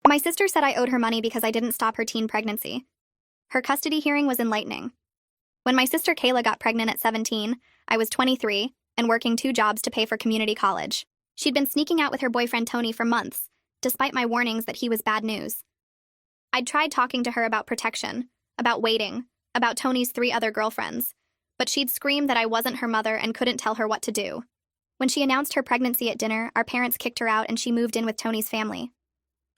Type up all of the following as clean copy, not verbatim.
My sister said I owed her money because I didn't stop her teen pregnancy. Her custody hearing was enlightening. When my sister Kayla got pregnant at 17, I was 23 and working 2 jobs to pay for community college. She'd been sneaking out with her boyfriend Tony for months, despite my warnings that he was bad news. I'd tried talking to her about protection, about waiting, about Tony's 3 other girlfriends, but she'd screamed that I wasn't her mother and couldn't tell her what to do. When she announced her pregnancy at dinner, our parents kicked her out and she moved in with Tony's family.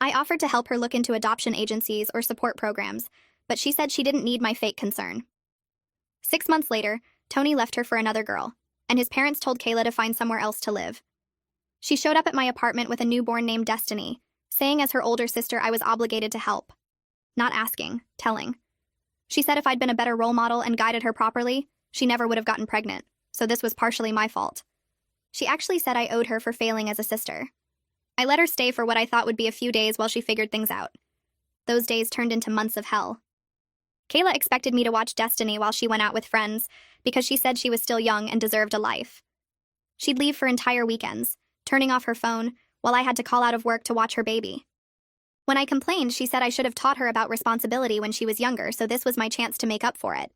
I offered to help her look into adoption agencies or support programs, but she said she didn't need my fake concern. 6 months later, Tony left her for another girl, and his parents told Kayla to find somewhere else to live. She showed up at my apartment with a newborn named Destiny, saying as her older sister I was obligated to help. Not asking, telling. She said if I'd been a better role model and guided her properly, she never would have gotten pregnant, so this was partially my fault. She actually said I owed her for failing as a sister. I let her stay for what I thought would be a few days while she figured things out. Those days turned into months of hell. Kayla expected me to watch Destiny while she went out with friends because she said she was still young and deserved a life. She'd leave for entire weekends, turning off her phone, while I had to call out of work to watch her baby. When I complained, she said I should have taught her about responsibility when she was younger, so this was my chance to make up for it.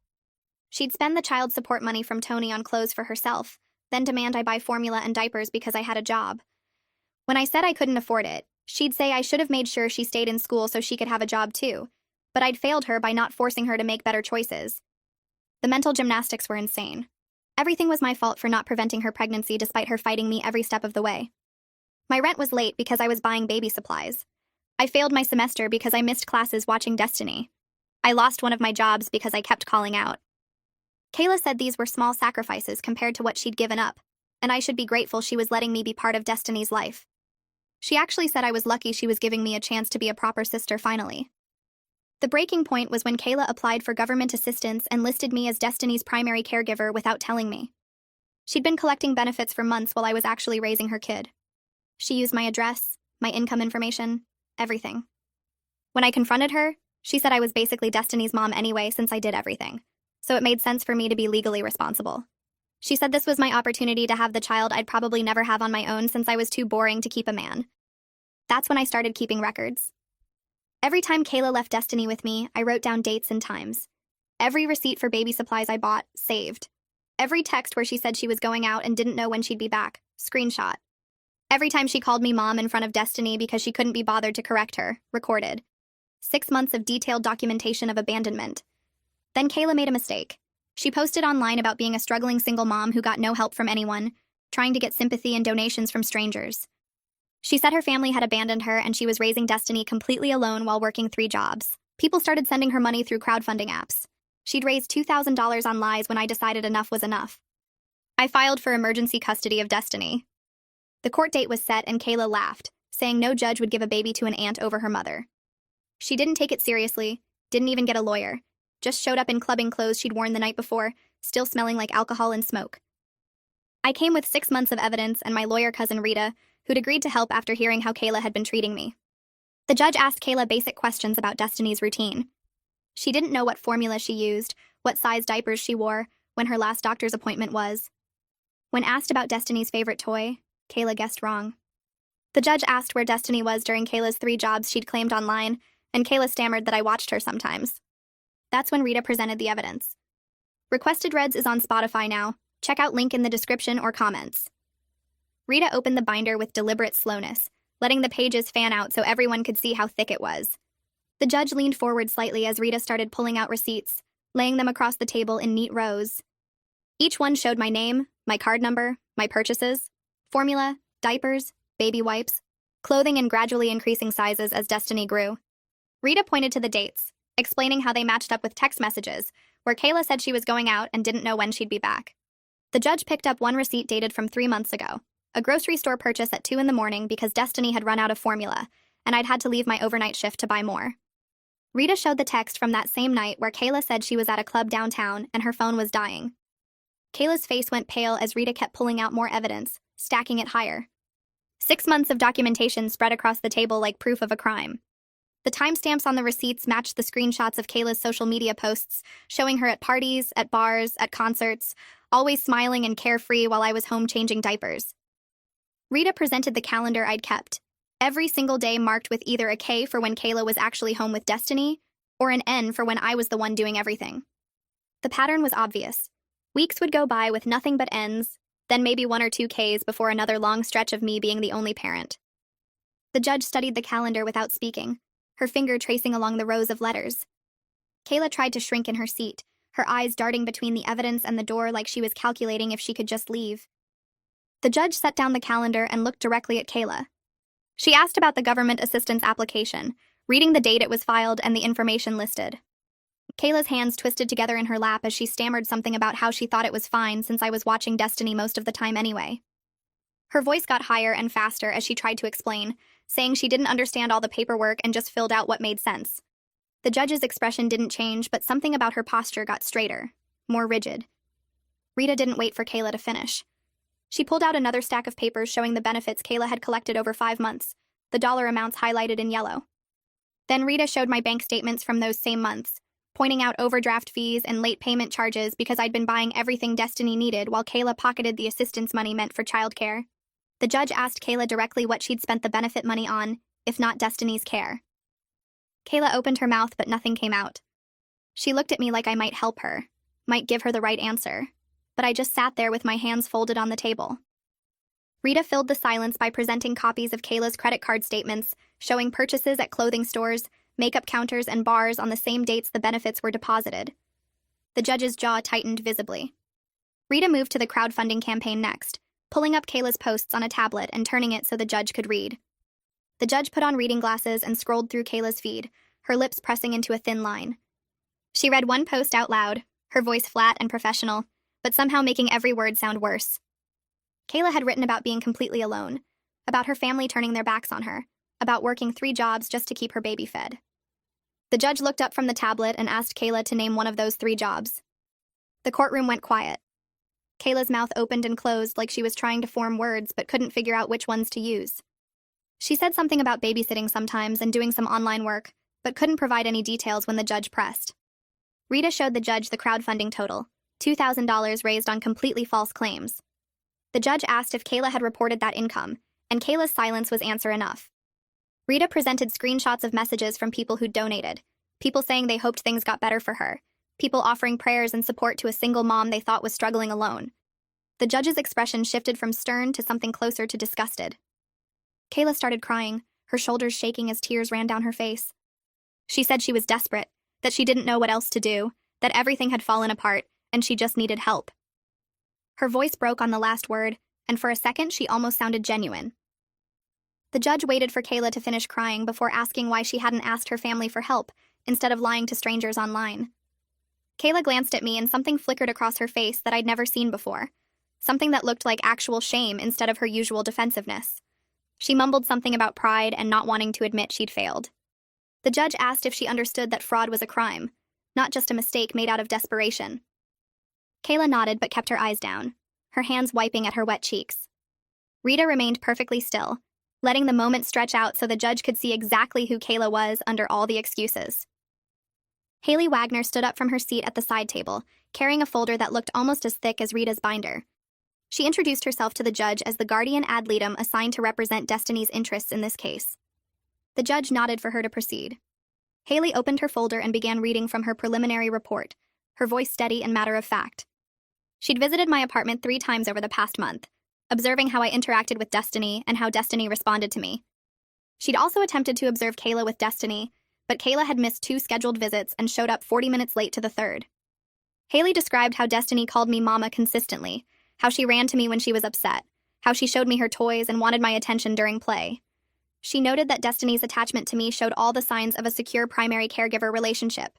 She'd spend the child support money from Tony on clothes for herself, then demand I buy formula and diapers because I had a job. When I said I couldn't afford it, she'd say I should have made sure she stayed in school so she could have a job too, but I'd failed her by not forcing her to make better choices. The mental gymnastics were insane. Everything was my fault for not preventing her pregnancy despite her fighting me every step of the way. My rent was late because I was buying baby supplies. I failed my semester because I missed classes watching Destiny. I lost one of my jobs because I kept calling out. Kayla said these were small sacrifices compared to what she'd given up, and I should be grateful she was letting me be part of Destiny's life. She actually said I was lucky she was giving me a chance to be a proper sister finally. The breaking point was when Kayla applied for government assistance and listed me as Destiny's primary caregiver without telling me. She'd been collecting benefits for months while I was actually raising her kid. She used my address, my income information, everything. When I confronted her, she said I was basically Destiny's mom anyway since I did everything, so it made sense for me to be legally responsible. She said this was my opportunity to have the child I'd probably never have on my own since I was too boring to keep a man. That's when I started keeping records. Every time Kayla left Destiny with me, I wrote down dates and times. Every receipt for baby supplies I bought, saved. Every text where she said she was going out and didn't know when she'd be back, screenshot. Every time she called me mom in front of Destiny because she couldn't be bothered to correct her, recorded. 6 months of detailed documentation of abandonment. Then Kayla made a mistake. She posted online about being a struggling single mom who got no help from anyone, trying to get sympathy and donations from strangers. She said her family had abandoned her and she was raising Destiny completely alone while working 3 jobs. People started sending her money through crowdfunding apps. She'd raised $2,000 on lies when I decided enough was enough. I filed for emergency custody of Destiny. The court date was set and Kayla laughed, saying no judge would give a baby to an aunt over her mother. She didn't take it seriously, didn't even get a lawyer, just showed up in clubbing clothes she'd worn the night before, still smelling like alcohol and smoke. I came with 6 months of evidence and my lawyer cousin Rita, who'd agreed to help after hearing how Kayla had been treating me. The judge asked Kayla basic questions about Destiny's routine. She didn't know what formula she used, what size diapers she wore, when her last doctor's appointment was. When asked about Destiny's favorite toy, Kayla guessed wrong. The judge asked where Destiny was during Kayla's 3 jobs she'd claimed online, and Kayla stammered that I watched her sometimes. That's when Rita presented the evidence. Requested Reads is on Spotify now. Check out link in the description or comments. Rita opened the binder with deliberate slowness, letting the pages fan out so everyone could see how thick it was. The judge leaned forward slightly as Rita started pulling out receipts, laying them across the table in neat rows. Each one showed my name, my card number, my purchases, formula, diapers, baby wipes, clothing in gradually increasing sizes as Destiny grew. Rita pointed to the dates, explaining how they matched up with text messages, where Kayla said she was going out and didn't know when she'd be back. The judge picked up one receipt dated from 3 months ago, a grocery store purchase at 2 in the morning because Destiny had run out of formula, and I'd had to leave my overnight shift to buy more. Rita showed the text from that same night where Kayla said she was at a club downtown and her phone was dying. Kayla's face went pale as Rita kept pulling out more evidence, stacking it higher. 6 months of documentation spread across the table like proof of a crime. The timestamps on the receipts matched the screenshots of Kayla's social media posts, showing her at parties, at bars, at concerts, always smiling and carefree while I was home changing diapers. Rita presented the calendar I'd kept. Every single day marked with either a K for when Kayla was actually home with Destiny, or an N for when I was the one doing everything. The pattern was obvious. Weeks would go by with nothing but N's, then maybe 1 or 2 K's before another long stretch of me being the only parent. The judge studied the calendar without speaking, her finger tracing along the rows of letters. Kayla tried to shrink in her seat, her eyes darting between the evidence and the door like she was calculating if she could just leave. The judge set down the calendar and looked directly at Kayla. She asked about the government assistance application, reading the date it was filed and the information listed. Kayla's hands twisted together in her lap as she stammered something about how she thought it was fine since I was watching Destiny most of the time anyway. Her voice got higher and faster as she tried to explain, saying she didn't understand all the paperwork and just filled out what made sense. The judge's expression didn't change, but something about her posture got straighter, more rigid. Rita didn't wait for Kayla to finish. She pulled out another stack of papers showing the benefits Kayla had collected over 5 months, the dollar amounts highlighted in yellow. Then Rita showed my bank statements from those same months, pointing out overdraft fees and late payment charges because I'd been buying everything Destiny needed while Kayla pocketed the assistance money meant for childcare. The judge asked Kayla directly what she'd spent the benefit money on, if not Destiny's care. Kayla opened her mouth, but nothing came out. She looked at me like I might help her, might give her the right answer, but I just sat there with my hands folded on the table. Rita filled the silence by presenting copies of Kayla's credit card statements, showing purchases at clothing stores, makeup counters, and bars on the same dates the benefits were deposited. The judge's jaw tightened visibly. Rita moved to the crowdfunding campaign next, pulling up Kayla's posts on a tablet and turning it so the judge could read. The judge put on reading glasses and scrolled through Kayla's feed, her lips pressing into a thin line. She read one post out loud, her voice flat and professional, but somehow making every word sound worse. Kayla had written about being completely alone, about her family turning their backs on her, about working 3 jobs just to keep her baby fed. The judge looked up from the tablet and asked Kayla to name one of those 3 jobs. The courtroom went quiet. Kayla's mouth opened and closed like she was trying to form words but couldn't figure out which ones to use. She said something about babysitting sometimes and doing some online work, but couldn't provide any details when the judge pressed. Rita showed the judge the crowdfunding total, $2,000 raised on completely false claims. The judge asked if Kayla had reported that income, and Kayla's silence was answer enough. Rita presented screenshots of messages from people who'd donated, people saying they hoped things got better for her, people offering prayers and support to a single mom they thought was struggling alone. The judge's expression shifted from stern to something closer to disgusted. Kayla started crying, her shoulders shaking as tears ran down her face. She said she was desperate, that she didn't know what else to do, that everything had fallen apart, and she just needed help. Her voice broke on the last word, and for a second she almost sounded genuine. The judge waited for Kayla to finish crying before asking why she hadn't asked her family for help, instead of lying to strangers online. Kayla glanced at me and something flickered across her face that I'd never seen before, something that looked like actual shame instead of her usual defensiveness. She mumbled something about pride and not wanting to admit she'd failed. The judge asked if she understood that fraud was a crime, not just a mistake made out of desperation. Kayla nodded but kept her eyes down, her hands wiping at her wet cheeks. Rita remained perfectly still, letting the moment stretch out so the judge could see exactly who Kayla was under all the excuses. Haley Wagner stood up from her seat at the side table, carrying a folder that looked almost as thick as Rita's binder. She introduced herself to the judge as the guardian ad litem assigned to represent Destiny's interests in this case. The judge nodded for her to proceed. Haley opened her folder and began reading from her preliminary report, her voice steady and matter-of-fact. She'd visited my apartment 3 times over the past month, observing how I interacted with Destiny and how Destiny responded to me. She'd also attempted to observe Kayla with Destiny, but Kayla had missed 2 scheduled visits and showed up 40 minutes late to the 3rd. Haley described how Destiny called me Mama consistently, how she ran to me when she was upset, how she showed me her toys and wanted my attention during play. She noted that Destiny's attachment to me showed all the signs of a secure primary caregiver relationship.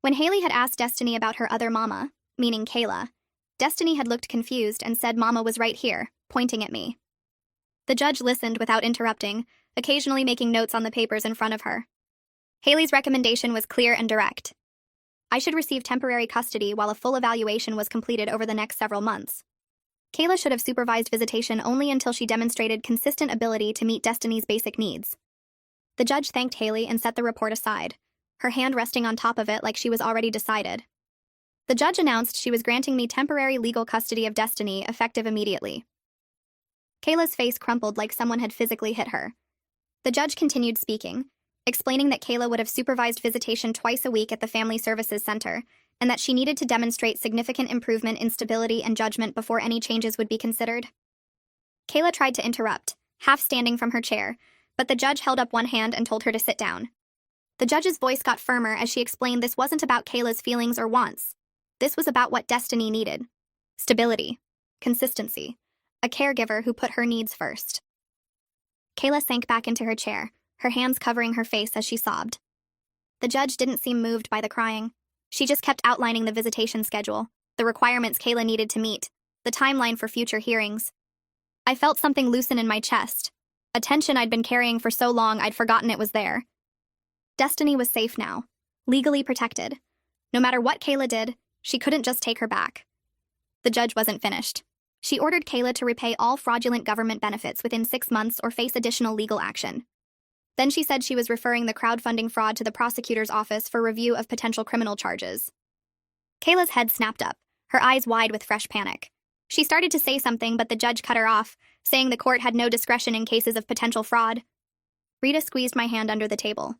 When Haley had asked Destiny about her other mama, meaning Kayla, Destiny had looked confused and said Mama was right here, pointing at me. The judge listened without interrupting, occasionally making notes on the papers in front of her. Haley's recommendation was clear and direct. I should receive temporary custody while a full evaluation was completed over the next several months. Kayla should have supervised visitation only until she demonstrated consistent ability to meet Destiny's basic needs. The judge thanked Haley and set the report aside, her hand resting on top of it like she was already decided. The judge announced she was granting me temporary legal custody of Destiny effective immediately. Kayla's face crumpled like someone had physically hit her. The judge continued speaking, explaining that Kayla would have supervised visitation twice a week at the Family Services Center, and that she needed to demonstrate significant improvement in stability and judgment before any changes would be considered. Kayla tried to interrupt, half standing from her chair, but the judge held up one hand and told her to sit down. The judge's voice got firmer as she explained this wasn't about Kayla's feelings or wants. This was about what Destiny needed. Stability. Consistency. A caregiver who put her needs first. Kayla sank back into her chair, her hands covering her face as she sobbed. The judge didn't seem moved by the crying. She just kept outlining the visitation schedule, the requirements Kayla needed to meet, the timeline for future hearings. I felt something loosen in my chest, a tension I'd been carrying for so long I'd forgotten it was there. Destiny was safe now, legally protected. No matter what Kayla did, she couldn't just take her back. The judge wasn't finished. She ordered Kayla to repay all fraudulent government benefits within 6 months or face additional legal action. Then she said she was referring the crowdfunding fraud to the prosecutor's office for review of potential criminal charges. Kayla's head snapped up, her eyes wide with fresh panic. She started to say something, but the judge cut her off, saying the court had no discretion in cases of potential fraud. Rita squeezed my hand under the table.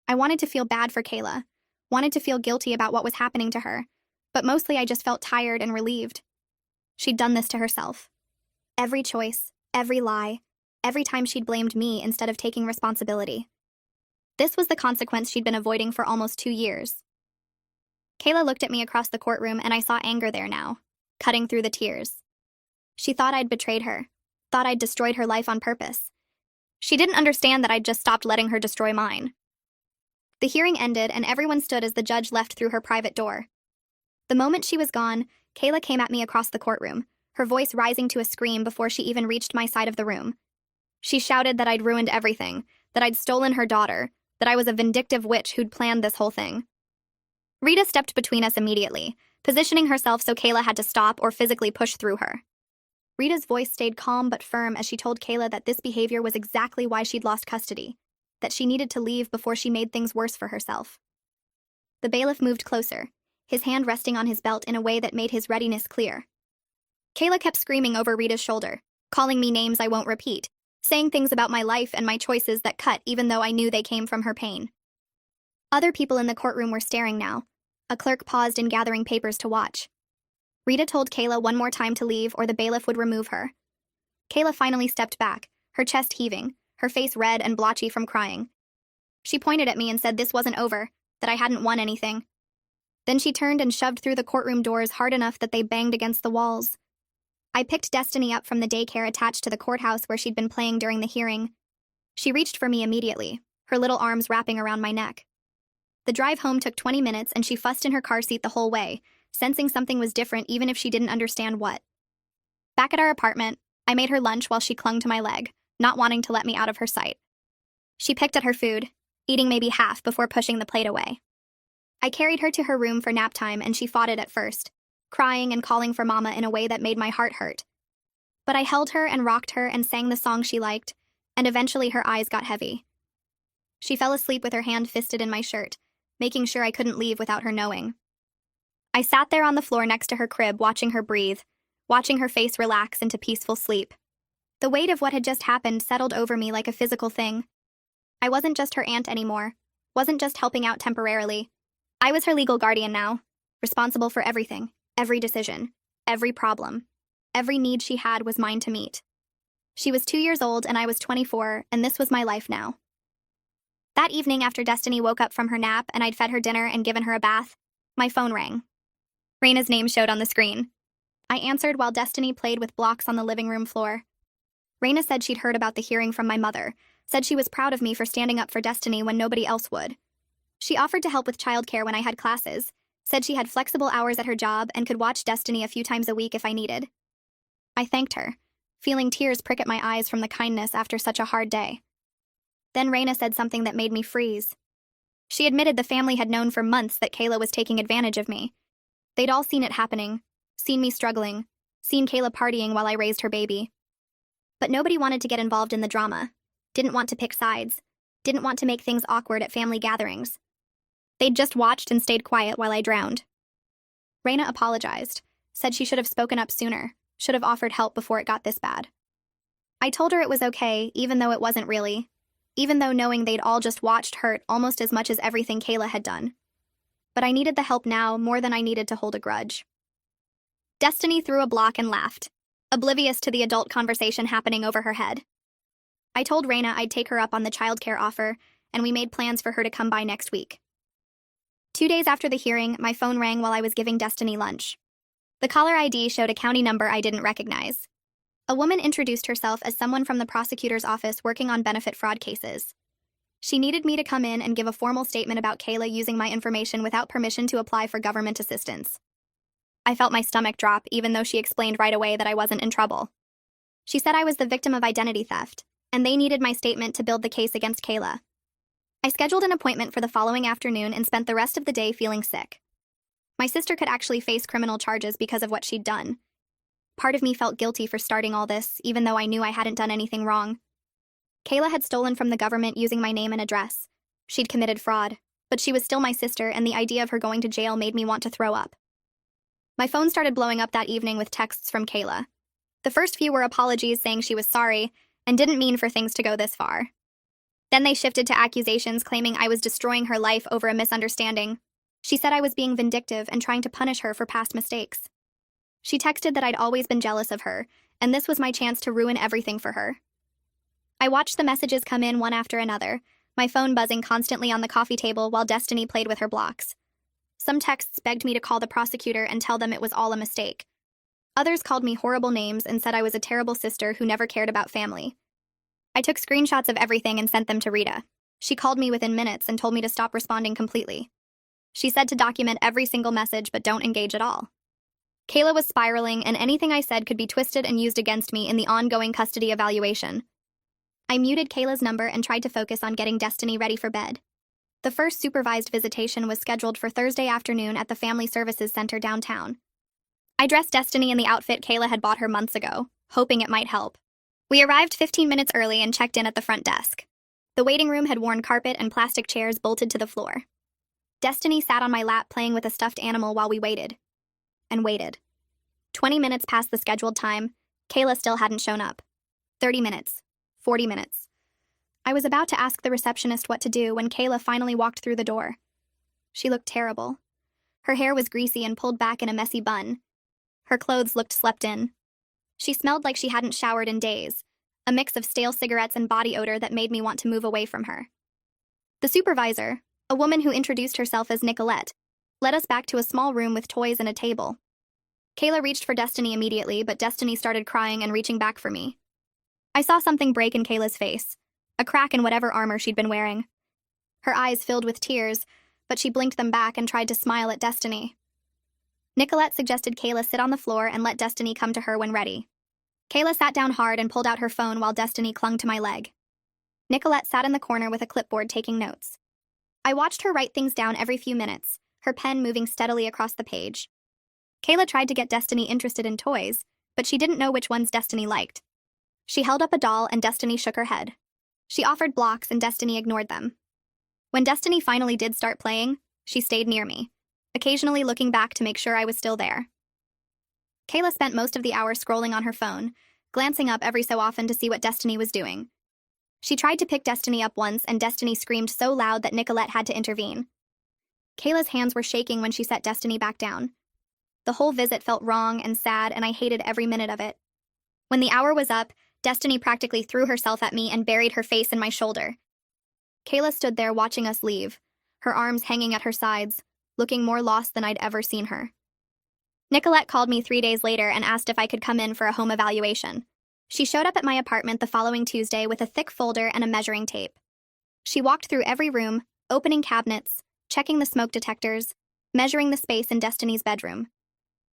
I wanted to feel bad for Kayla, wanted to feel guilty about what was happening to her, but mostly I just felt tired and relieved. She'd done this to herself. Every choice, every lie, every time she'd blamed me instead of taking responsibility. This was the consequence she'd been avoiding for almost 2 years. Kayla looked at me across the courtroom and I saw anger there now, cutting through the tears. She thought I'd betrayed her, thought I'd destroyed her life on purpose. She didn't understand that I'd just stopped letting her destroy mine. The hearing ended and everyone stood as the judge left through her private door. The moment she was gone, Kayla came at me across the courtroom, her voice rising to a scream before she even reached my side of the room. She shouted that I'd ruined everything, that I'd stolen her daughter, that I was a vindictive witch who'd planned this whole thing. Rita stepped between us immediately, positioning herself so Kayla had to stop or physically push through her. Rita's voice stayed calm but firm as she told Kayla that this behavior was exactly why she'd lost custody, that she needed to leave before she made things worse for herself. The bailiff moved closer, his hand resting on his belt in a way that made his readiness clear. Kayla kept screaming over Rita's shoulder, calling me names I won't repeat, saying things about my life and my choices that cut even though I knew they came from her pain. Other people in the courtroom were staring now. A clerk paused in gathering papers to watch. Rita told Kayla one more time to leave or the bailiff would remove her. Kayla finally stepped back, her chest heaving, her face red and blotchy from crying. She pointed at me and said this wasn't over, that I hadn't won anything. Then she turned and shoved through the courtroom doors hard enough that they banged against the walls. I picked Destiny up from the daycare attached to the courthouse where she'd been playing during the hearing. She reached for me immediately, her little arms wrapping around my neck. The drive home took 20 minutes and she fussed in her car seat the whole way, sensing something was different even if she didn't understand what. Back at our apartment, I made her lunch while she clung to my leg, not wanting to let me out of her sight. She picked at her food, eating maybe half before pushing the plate away. I carried her to her room for nap time and she fought it at first, crying and calling for Mama in a way that made my heart hurt. But I held her and rocked her and sang the song she liked, and eventually her eyes got heavy. She fell asleep with her hand fisted in my shirt, making sure I couldn't leave without her knowing. I sat there on the floor next to her crib watching her breathe, watching her face relax into peaceful sleep. The weight of what had just happened settled over me like a physical thing. I wasn't just her aunt anymore, wasn't just helping out temporarily. I was her legal guardian now, responsible for everything, every decision, every problem. Every need she had was mine to meet. She was 2 years old and I was 24, and this was my life now. That evening after Destiny woke up from her nap and I'd fed her dinner and given her a bath, my phone rang. Raina's name showed on the screen. I answered while Destiny played with blocks on the living room floor. Raina said she'd heard about the hearing from my mother, said she was proud of me for standing up for Destiny when nobody else would. She offered to help with childcare when I had classes, said she had flexible hours at her job and could watch Destiny a few times a week if I needed. I thanked her, feeling tears prick at my eyes from the kindness after such a hard day. Then Raina said something that made me freeze. She admitted the family had known for months that Kayla was taking advantage of me. They'd all seen it happening, seen me struggling, seen Kayla partying while I raised her baby. But nobody wanted to get involved in the drama, didn't want to pick sides, didn't want to make things awkward at family gatherings. They'd just watched and stayed quiet while I drowned. Raina apologized, said she should have spoken up sooner, should have offered help before it got this bad. I told her it was okay, even though it wasn't really. even though knowing they'd all just watched hurt almost as much as everything Kayla had done. But I needed the help now more than I needed to hold a grudge. Destiny threw a block and laughed, oblivious to the adult conversation happening over her head. I told Raina I'd take her up on the childcare offer, and we made plans for her to come by next week. 2 days after the hearing, my phone rang while I was giving Destiny lunch. The caller ID showed a county number I didn't recognize. A woman introduced herself as someone from the prosecutor's office working on benefit fraud cases. She needed me to come in and give a formal statement about Kayla using my information without permission to apply for government assistance. I felt my stomach drop, even though she explained right away that I wasn't in trouble. She said I was the victim of identity theft, and they needed my statement to build the case against Kayla. I scheduled an appointment for the following afternoon and spent the rest of the day feeling sick. My sister could actually face criminal charges because of what she'd done. Part of me felt guilty for starting all this, even though I knew I hadn't done anything wrong. Kayla had stolen from the government using my name and address. She'd committed fraud, but she was still my sister, and the idea of her going to jail made me want to throw up. My phone started blowing up that evening with texts from Kayla. The first few were apologies saying she was sorry and didn't mean for things to go this far. Then they shifted to accusations claiming I was destroying her life over a misunderstanding. She said I was being vindictive and trying to punish her for past mistakes. She texted that I'd always been jealous of her, and this was my chance to ruin everything for her. I watched the messages come in one after another, my phone buzzing constantly on the coffee table while Destiny played with her blocks. Some texts begged me to call the prosecutor and tell them it was all a mistake. Others called me horrible names and said I was a terrible sister who never cared about family. I took screenshots of everything and sent them to Rita. She called me within minutes and told me to stop responding completely. She said to document every single message but don't engage at all. Kayla was spiraling, and anything I said could be twisted and used against me in the ongoing custody evaluation. I muted Kayla's number and tried to focus on getting Destiny ready for bed. The first supervised visitation was scheduled for Thursday afternoon at the Family Services Center downtown. I dressed Destiny in the outfit Kayla had bought her months ago, hoping it might help. We arrived 15 minutes early and checked in at the front desk. The waiting room had worn carpet and plastic chairs bolted to the floor. Destiny sat on my lap playing with a stuffed animal while we waited. And waited. 20 minutes past the scheduled time, Kayla still hadn't shown up. 30 minutes. 40 minutes. I was about to ask the receptionist what to do when Kayla finally walked through the door. She looked terrible. Her hair was greasy and pulled back in a messy bun. Her clothes looked slept in. She smelled like she hadn't showered in days, a mix of stale cigarettes and body odor that made me want to move away from her. The supervisor, a woman who introduced herself as Nicolette, led us back to a small room with toys and a table. Kayla reached for Destiny immediately, but Destiny started crying and reaching back for me. I saw something break in Kayla's face, a crack in whatever armor she'd been wearing. Her eyes filled with tears, but she blinked them back and tried to smile at Destiny. Nicolette suggested Kayla sit on the floor and let Destiny come to her when ready. Kayla sat down hard and pulled out her phone while Destiny clung to my leg. Nicolette sat in the corner with a clipboard taking notes. I watched her write things down every few minutes, her pen moving steadily across the page. Kayla tried to get Destiny interested in toys, but she didn't know which ones Destiny liked. She held up a doll and Destiny shook her head. She offered blocks and Destiny ignored them. When Destiny finally did start playing, she stayed near me, occasionally looking back to make sure I was still there. Kayla spent most of the hour scrolling on her phone, glancing up every so often to see what Destiny was doing. She tried to pick Destiny up once, and Destiny screamed so loud that Nicolette had to intervene. Kayla's hands were shaking when she set Destiny back down. The whole visit felt wrong and sad, and I hated every minute of it. When the hour was up, Destiny practically threw herself at me and buried her face in my shoulder. Kayla stood there watching us leave, her arms hanging at her sides, looking more lost than I'd ever seen her. Nicolette called me 3 days later and asked if I could come in for a home evaluation. She showed up at my apartment the following Tuesday with a thick folder and a measuring tape. She walked through every room, opening cabinets, checking the smoke detectors, measuring the space in Destiny's bedroom.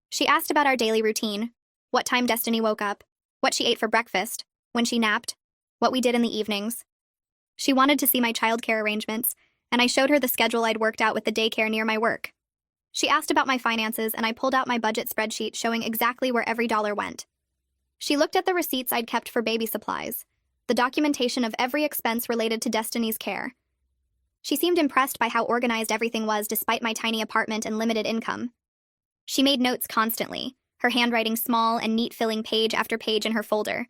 She asked about our daily routine, what time Destiny woke up, what she ate for breakfast, when she napped, what we did in the evenings. She wanted to see my childcare arrangements, and I showed her the schedule I'd worked out with the daycare near my work. She asked about my finances, and I pulled out my budget spreadsheet showing exactly where every dollar went. She looked at the receipts I'd kept for baby supplies, the documentation of every expense related to Destiny's care. She seemed impressed by how organized everything was despite my tiny apartment and limited income. She made notes constantly, her handwriting small and neat, filling page after page in her folder.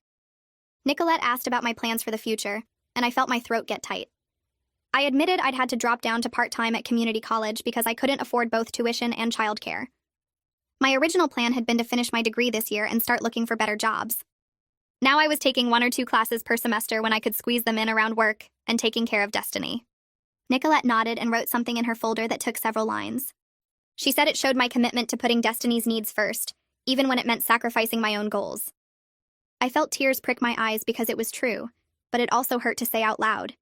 Nicolette asked about my plans for the future, and I felt my throat get tight. I admitted I'd had to drop down to part-time at community college because I couldn't afford both tuition and childcare. My original plan had been to finish my degree this year and start looking for better jobs. Now I was taking 1 or 2 classes per semester when I could squeeze them in around work and taking care of Destiny. Nicolette nodded and wrote something in her folder that took several lines. She said it showed my commitment to putting Destiny's needs first, even when it meant sacrificing my own goals. I felt tears prick my eyes because it was true, but it also hurt to say out loud.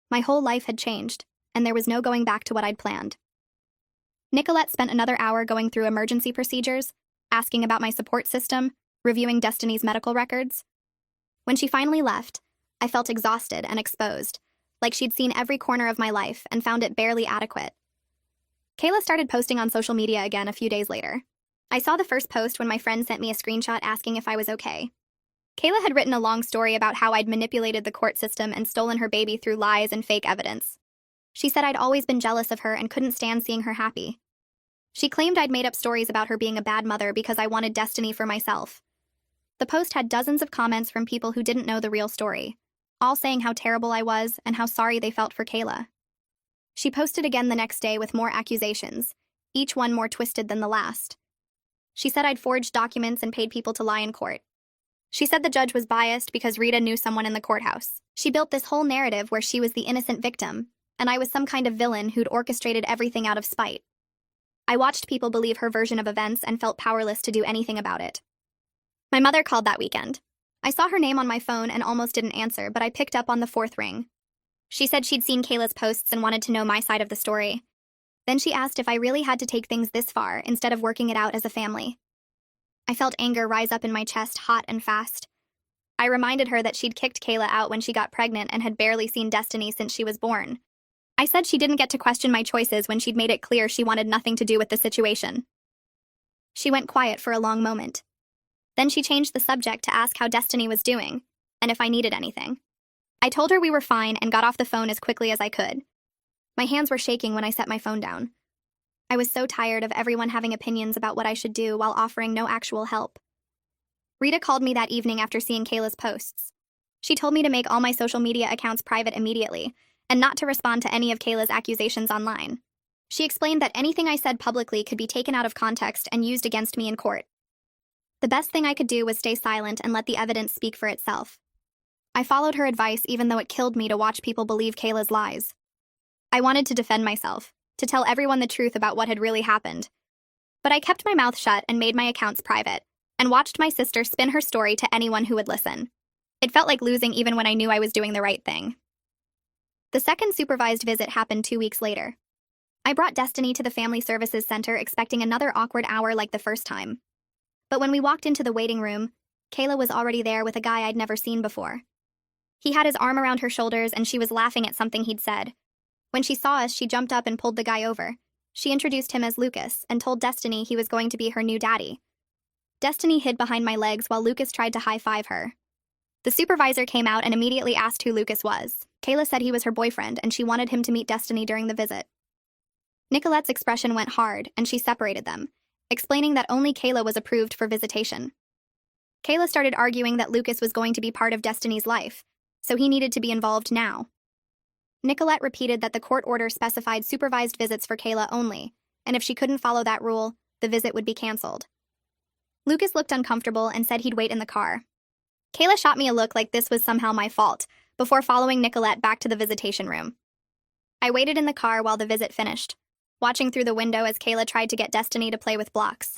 My whole life had changed, and there was no going back to what I'd planned. Nicolette spent another hour going through emergency procedures, asking about my support system, reviewing Destiny's medical records. When she finally left, I felt exhausted and exposed, like she'd seen every corner of my life and found it barely adequate. Kayla started posting on social media again a few days later. I saw the first post when my friend sent me a screenshot asking if I was okay. Kayla had written a long story about how I'd manipulated the court system and stolen her baby through lies and fake evidence. She said I'd always been jealous of her and couldn't stand seeing her happy. She claimed I'd made up stories about her being a bad mother because I wanted Destiny for myself. The post had dozens of comments from people who didn't know the real story, all saying how terrible I was and how sorry they felt for Kayla. She posted again the next day with more accusations, each one more twisted than the last. She said I'd forged documents and paid people to lie in court. She said the judge was biased because Rita knew someone in the courthouse. She built this whole narrative where she was the innocent victim, and I was some kind of villain who'd orchestrated everything out of spite. I watched people believe her version of events and felt powerless to do anything about it. My mother called that weekend. I saw her name on my phone and almost didn't answer, but I picked up on the 4th ring. She said she'd seen Kayla's posts and wanted to know my side of the story. Then she asked if I really had to take things this far instead of working it out as a family. I felt anger rise up in my chest hot and fast. I reminded her that she'd kicked Kayla out when she got pregnant and had barely seen Destiny since she was born. I said she didn't get to question my choices when she'd made it clear she wanted nothing to do with the situation. She went quiet for a long moment. Then she changed the subject to ask how Destiny was doing, and if I needed anything. I told her we were fine and got off the phone as quickly as I could. My hands were shaking when I set my phone down. I was so tired of everyone having opinions about what I should do while offering no actual help. Rita called me that evening after seeing Kayla's posts. She told me to make all my social media accounts private immediately, and not to respond to any of Kayla's accusations online. She explained that anything I said publicly could be taken out of context and used against me in court. The best thing I could do was stay silent and let the evidence speak for itself. I followed her advice even though it killed me to watch people believe Kayla's lies. I wanted to defend myself, to tell everyone the truth about what had really happened. But I kept my mouth shut and made my accounts private, and watched my sister spin her story to anyone who would listen. It felt like losing even when I knew I was doing the right thing. The second supervised visit happened 2 weeks later. I brought Destiny to the Family Services Center expecting another awkward hour like the first time. But when we walked into the waiting room, Kayla was already there with a guy I'd never seen before. He had his arm around her shoulders and she was laughing at something he'd said. When she saw us, she jumped up and pulled the guy over. She introduced him as Lucas and told Destiny he was going to be her new daddy. Destiny hid behind my legs while Lucas tried to high-five her. The supervisor came out and immediately asked who Lucas was. Kayla said he was her boyfriend and she wanted him to meet Destiny during the visit. Nicolette's expression went hard and she separated them, explaining that only Kayla was approved for visitation. Kayla started arguing that Lucas was going to be part of Destiny's life, so he needed to be involved now. Nicolette repeated that the court order specified supervised visits for Kayla only, and if she couldn't follow that rule, the visit would be canceled. Lucas looked uncomfortable and said he'd wait in the car. Kayla shot me a look like this was somehow my fault, before following Nicolette back to the visitation room. I waited in the car while the visit finished, watching through the window as Kayla tried to get Destiny to play with blocks.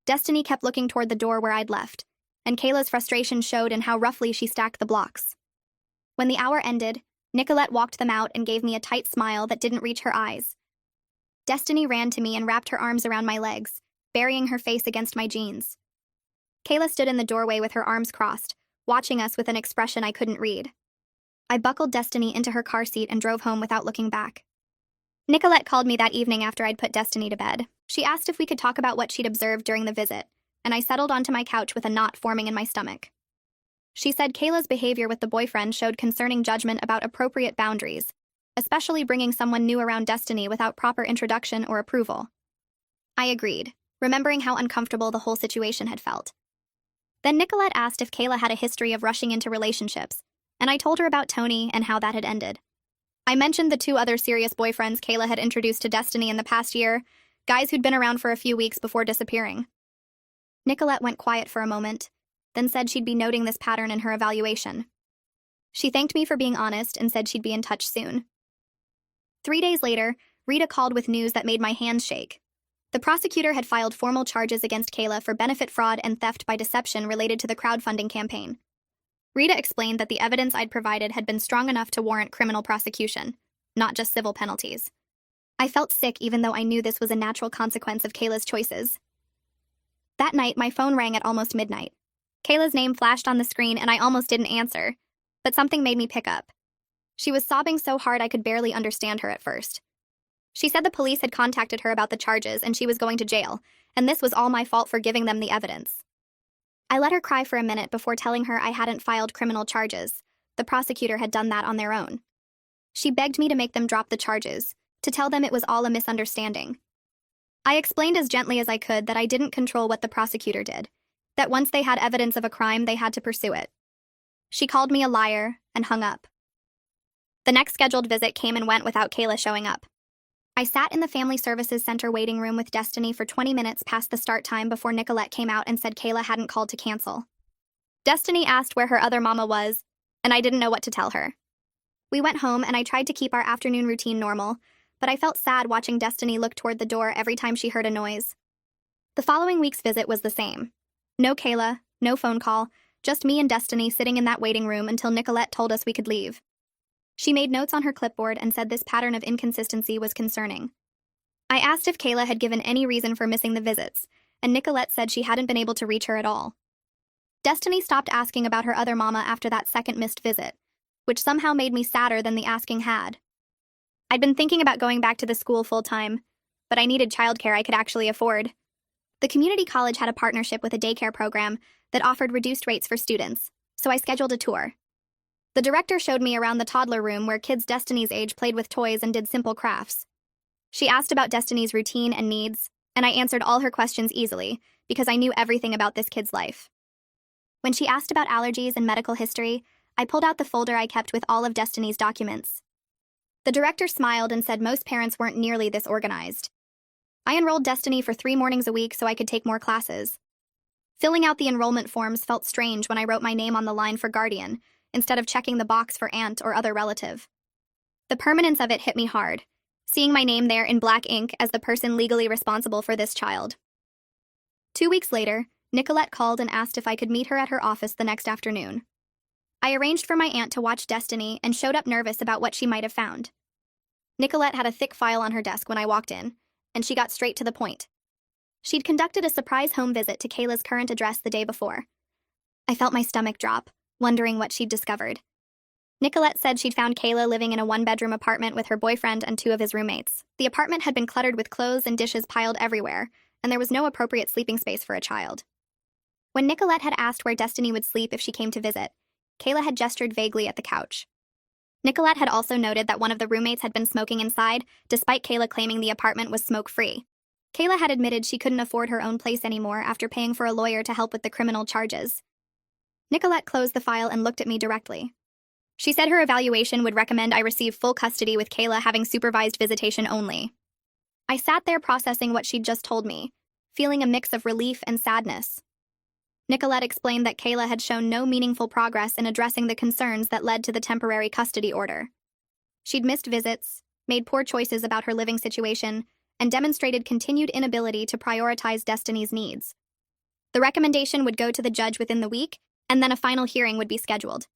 Destiny kept looking toward the door where I'd left, and Kayla's frustration showed in how roughly she stacked the blocks. When the hour ended, Nicolette walked them out and gave me a tight smile that didn't reach her eyes. Destiny ran to me and wrapped her arms around my legs, burying her face against my jeans. Kayla stood in the doorway with her arms crossed, watching us with an expression I couldn't read. I buckled Destiny into her car seat and drove home without looking back. Nicolette called me that evening after I'd put Destiny to bed. She asked if we could talk about what she'd observed during the visit, and I settled onto my couch with a knot forming in my stomach. She said Kayla's behavior with the boyfriend showed concerning judgment about appropriate boundaries, especially bringing someone new around Destiny without proper introduction or approval. I agreed, remembering how uncomfortable the whole situation had felt. Then Nicolette asked if Kayla had a history of rushing into relationships, and I told her about Tony and how that had ended. I mentioned the 2 other serious boyfriends Kayla had introduced to Destiny in the past year, guys who'd been around for a few weeks before disappearing. Nicolette went quiet for a moment, then said she'd be noting this pattern in her evaluation. She thanked me for being honest and said she'd be in touch soon. 3 days later, Rita called with news that made my hands shake. The prosecutor had filed formal charges against Kayla for benefit fraud and theft by deception related to the crowdfunding campaign. Rita explained that the evidence I'd provided had been strong enough to warrant criminal prosecution, not just civil penalties. I felt sick even though I knew this was a natural consequence of Kayla's choices. That night, my phone rang at almost midnight. Kayla's name flashed on the screen and I almost didn't answer, but something made me pick up. She was sobbing so hard I could barely understand her at first. She said the police had contacted her about the charges and she was going to jail, and this was all my fault for giving them the evidence. I let her cry for a minute before telling her I hadn't filed criminal charges. The prosecutor had done that on their own. She begged me to make them drop the charges, to tell them it was all a misunderstanding. I explained as gently as I could that I didn't control what the prosecutor did, that once they had evidence of a crime, they had to pursue it. She called me a liar and hung up. The next scheduled visit came and went without Kayla showing up. I sat in the Family Services Center waiting room with Destiny for 20 minutes past the start time before Nicolette came out and said Kayla hadn't called to cancel. Destiny asked where her other mama was, and I didn't know what to tell her. We went home and I tried to keep our afternoon routine normal, but I felt sad watching Destiny look toward the door every time she heard a noise. The following week's visit was the same. No Kayla, no phone call, just me and Destiny sitting in that waiting room until Nicolette told us we could leave. She made notes on her clipboard and said this pattern of inconsistency was concerning. I asked if Kayla had given any reason for missing the visits, and Nicolette said she hadn't been able to reach her at all. Destiny stopped asking about her other mama after that second missed visit, which somehow made me sadder than the asking had. I'd been thinking about going back to the school full-time, but I needed childcare I could actually afford. The community college had a partnership with a daycare program that offered reduced rates for students, so I scheduled a tour. The director showed me around the toddler room where kids Destiny's age played with toys and did simple crafts. She asked about Destiny's routine and needs, and I answered all her questions easily because I knew everything about this kid's life. When she asked about allergies and medical history, I pulled out the folder I kept with all of Destiny's documents. The director smiled and said most parents weren't nearly this organized. I enrolled Destiny for 3 mornings a week so I could take more classes. Filling out the enrollment forms felt strange when I wrote my name on the line for guardian, instead of checking the box for aunt or other relative. The permanence of it hit me hard, seeing my name there in black ink as the person legally responsible for this child. 2 weeks later, Nicolette called and asked if I could meet her at her office the next afternoon. I arranged for my aunt to watch Destiny and showed up nervous about what she might have found. Nicolette had a thick file on her desk when I walked in, and she got straight to the point. She'd conducted a surprise home visit to Kayla's current address the day before. I felt my stomach drop, wondering what she'd discovered. Nicolette said she'd found Kayla living in a 1-bedroom apartment with her boyfriend and 2 of his roommates. The apartment had been cluttered with clothes and dishes piled everywhere, and there was no appropriate sleeping space for a child. When Nicolette had asked where Destiny would sleep if she came to visit, Kayla had gestured vaguely at the couch. Nicolette had also noted that one of the roommates had been smoking inside, despite Kayla claiming the apartment was smoke-free. Kayla had admitted she couldn't afford her own place anymore after paying for a lawyer to help with the criminal charges. Nicolette closed the file and looked at me directly. She said her evaluation would recommend I receive full custody with Kayla having supervised visitation only. I sat there processing what she'd just told me, feeling a mix of relief and sadness. Nicolette explained that Kayla had shown no meaningful progress in addressing the concerns that led to the temporary custody order. She'd missed visits, made poor choices about her living situation, and demonstrated continued inability to prioritize Destiny's needs. The recommendation would go to the judge within the week, and then a final hearing would be scheduled.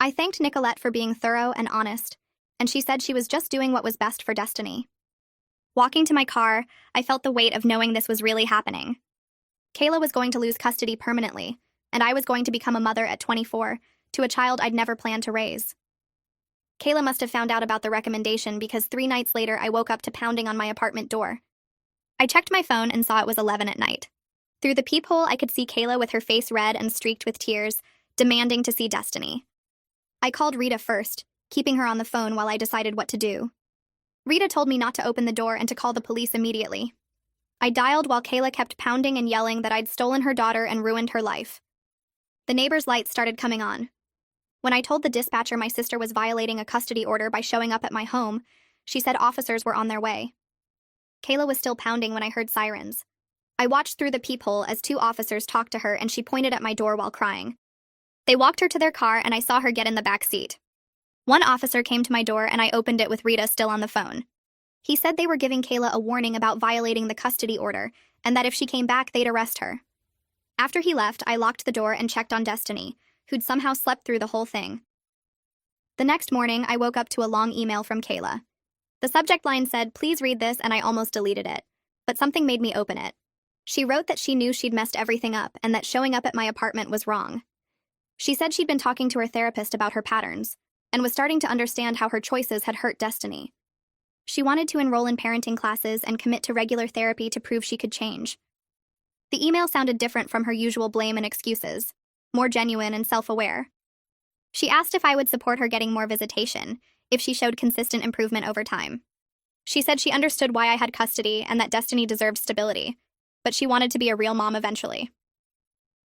I thanked Nicolette for being thorough and honest, and she said she was just doing what was best for Destiny. Walking to my car, I felt the weight of knowing this was really happening. Kayla was going to lose custody permanently, and I was going to become a mother at 24 to a child I'd never planned to raise. Kayla must have found out about the recommendation because 3 nights later I woke up to pounding on my apartment door. I checked my phone and saw it was 11 at night. Through the peephole, I could see Kayla with her face red and streaked with tears, demanding to see Destiny. I called Rita first, keeping her on the phone while I decided what to do. Rita told me not to open the door and to call the police immediately. I dialed while Kayla kept pounding and yelling that I'd stolen her daughter and ruined her life. The neighbor's lights started coming on. When I told the dispatcher my sister was violating a custody order by showing up at my home, she said officers were on their way. Kayla was still pounding when I heard sirens. I watched through the peephole as 2 officers talked to her and she pointed at my door while crying. They walked her to their car and I saw her get in the back seat. One officer came to my door and I opened it with Rita still on the phone. He said they were giving Kayla a warning about violating the custody order and that if she came back, they'd arrest her. After he left, I locked the door and checked on Destiny, who'd somehow slept through the whole thing. The next morning, I woke up to a long email from Kayla. The subject line said, "Please read this," and I almost deleted it. But something made me open it. She wrote that she knew she'd messed everything up and that showing up at my apartment was wrong. She said she'd been talking to her therapist about her patterns and was starting to understand how her choices had hurt Destiny. She wanted to enroll in parenting classes and commit to regular therapy to prove she could change. The email sounded different from her usual blame and excuses, more genuine and self-aware. She asked if I would support her getting more visitation if she showed consistent improvement over time. She said she understood why I had custody and that Destiny deserved stability, but she wanted to be a real mom eventually.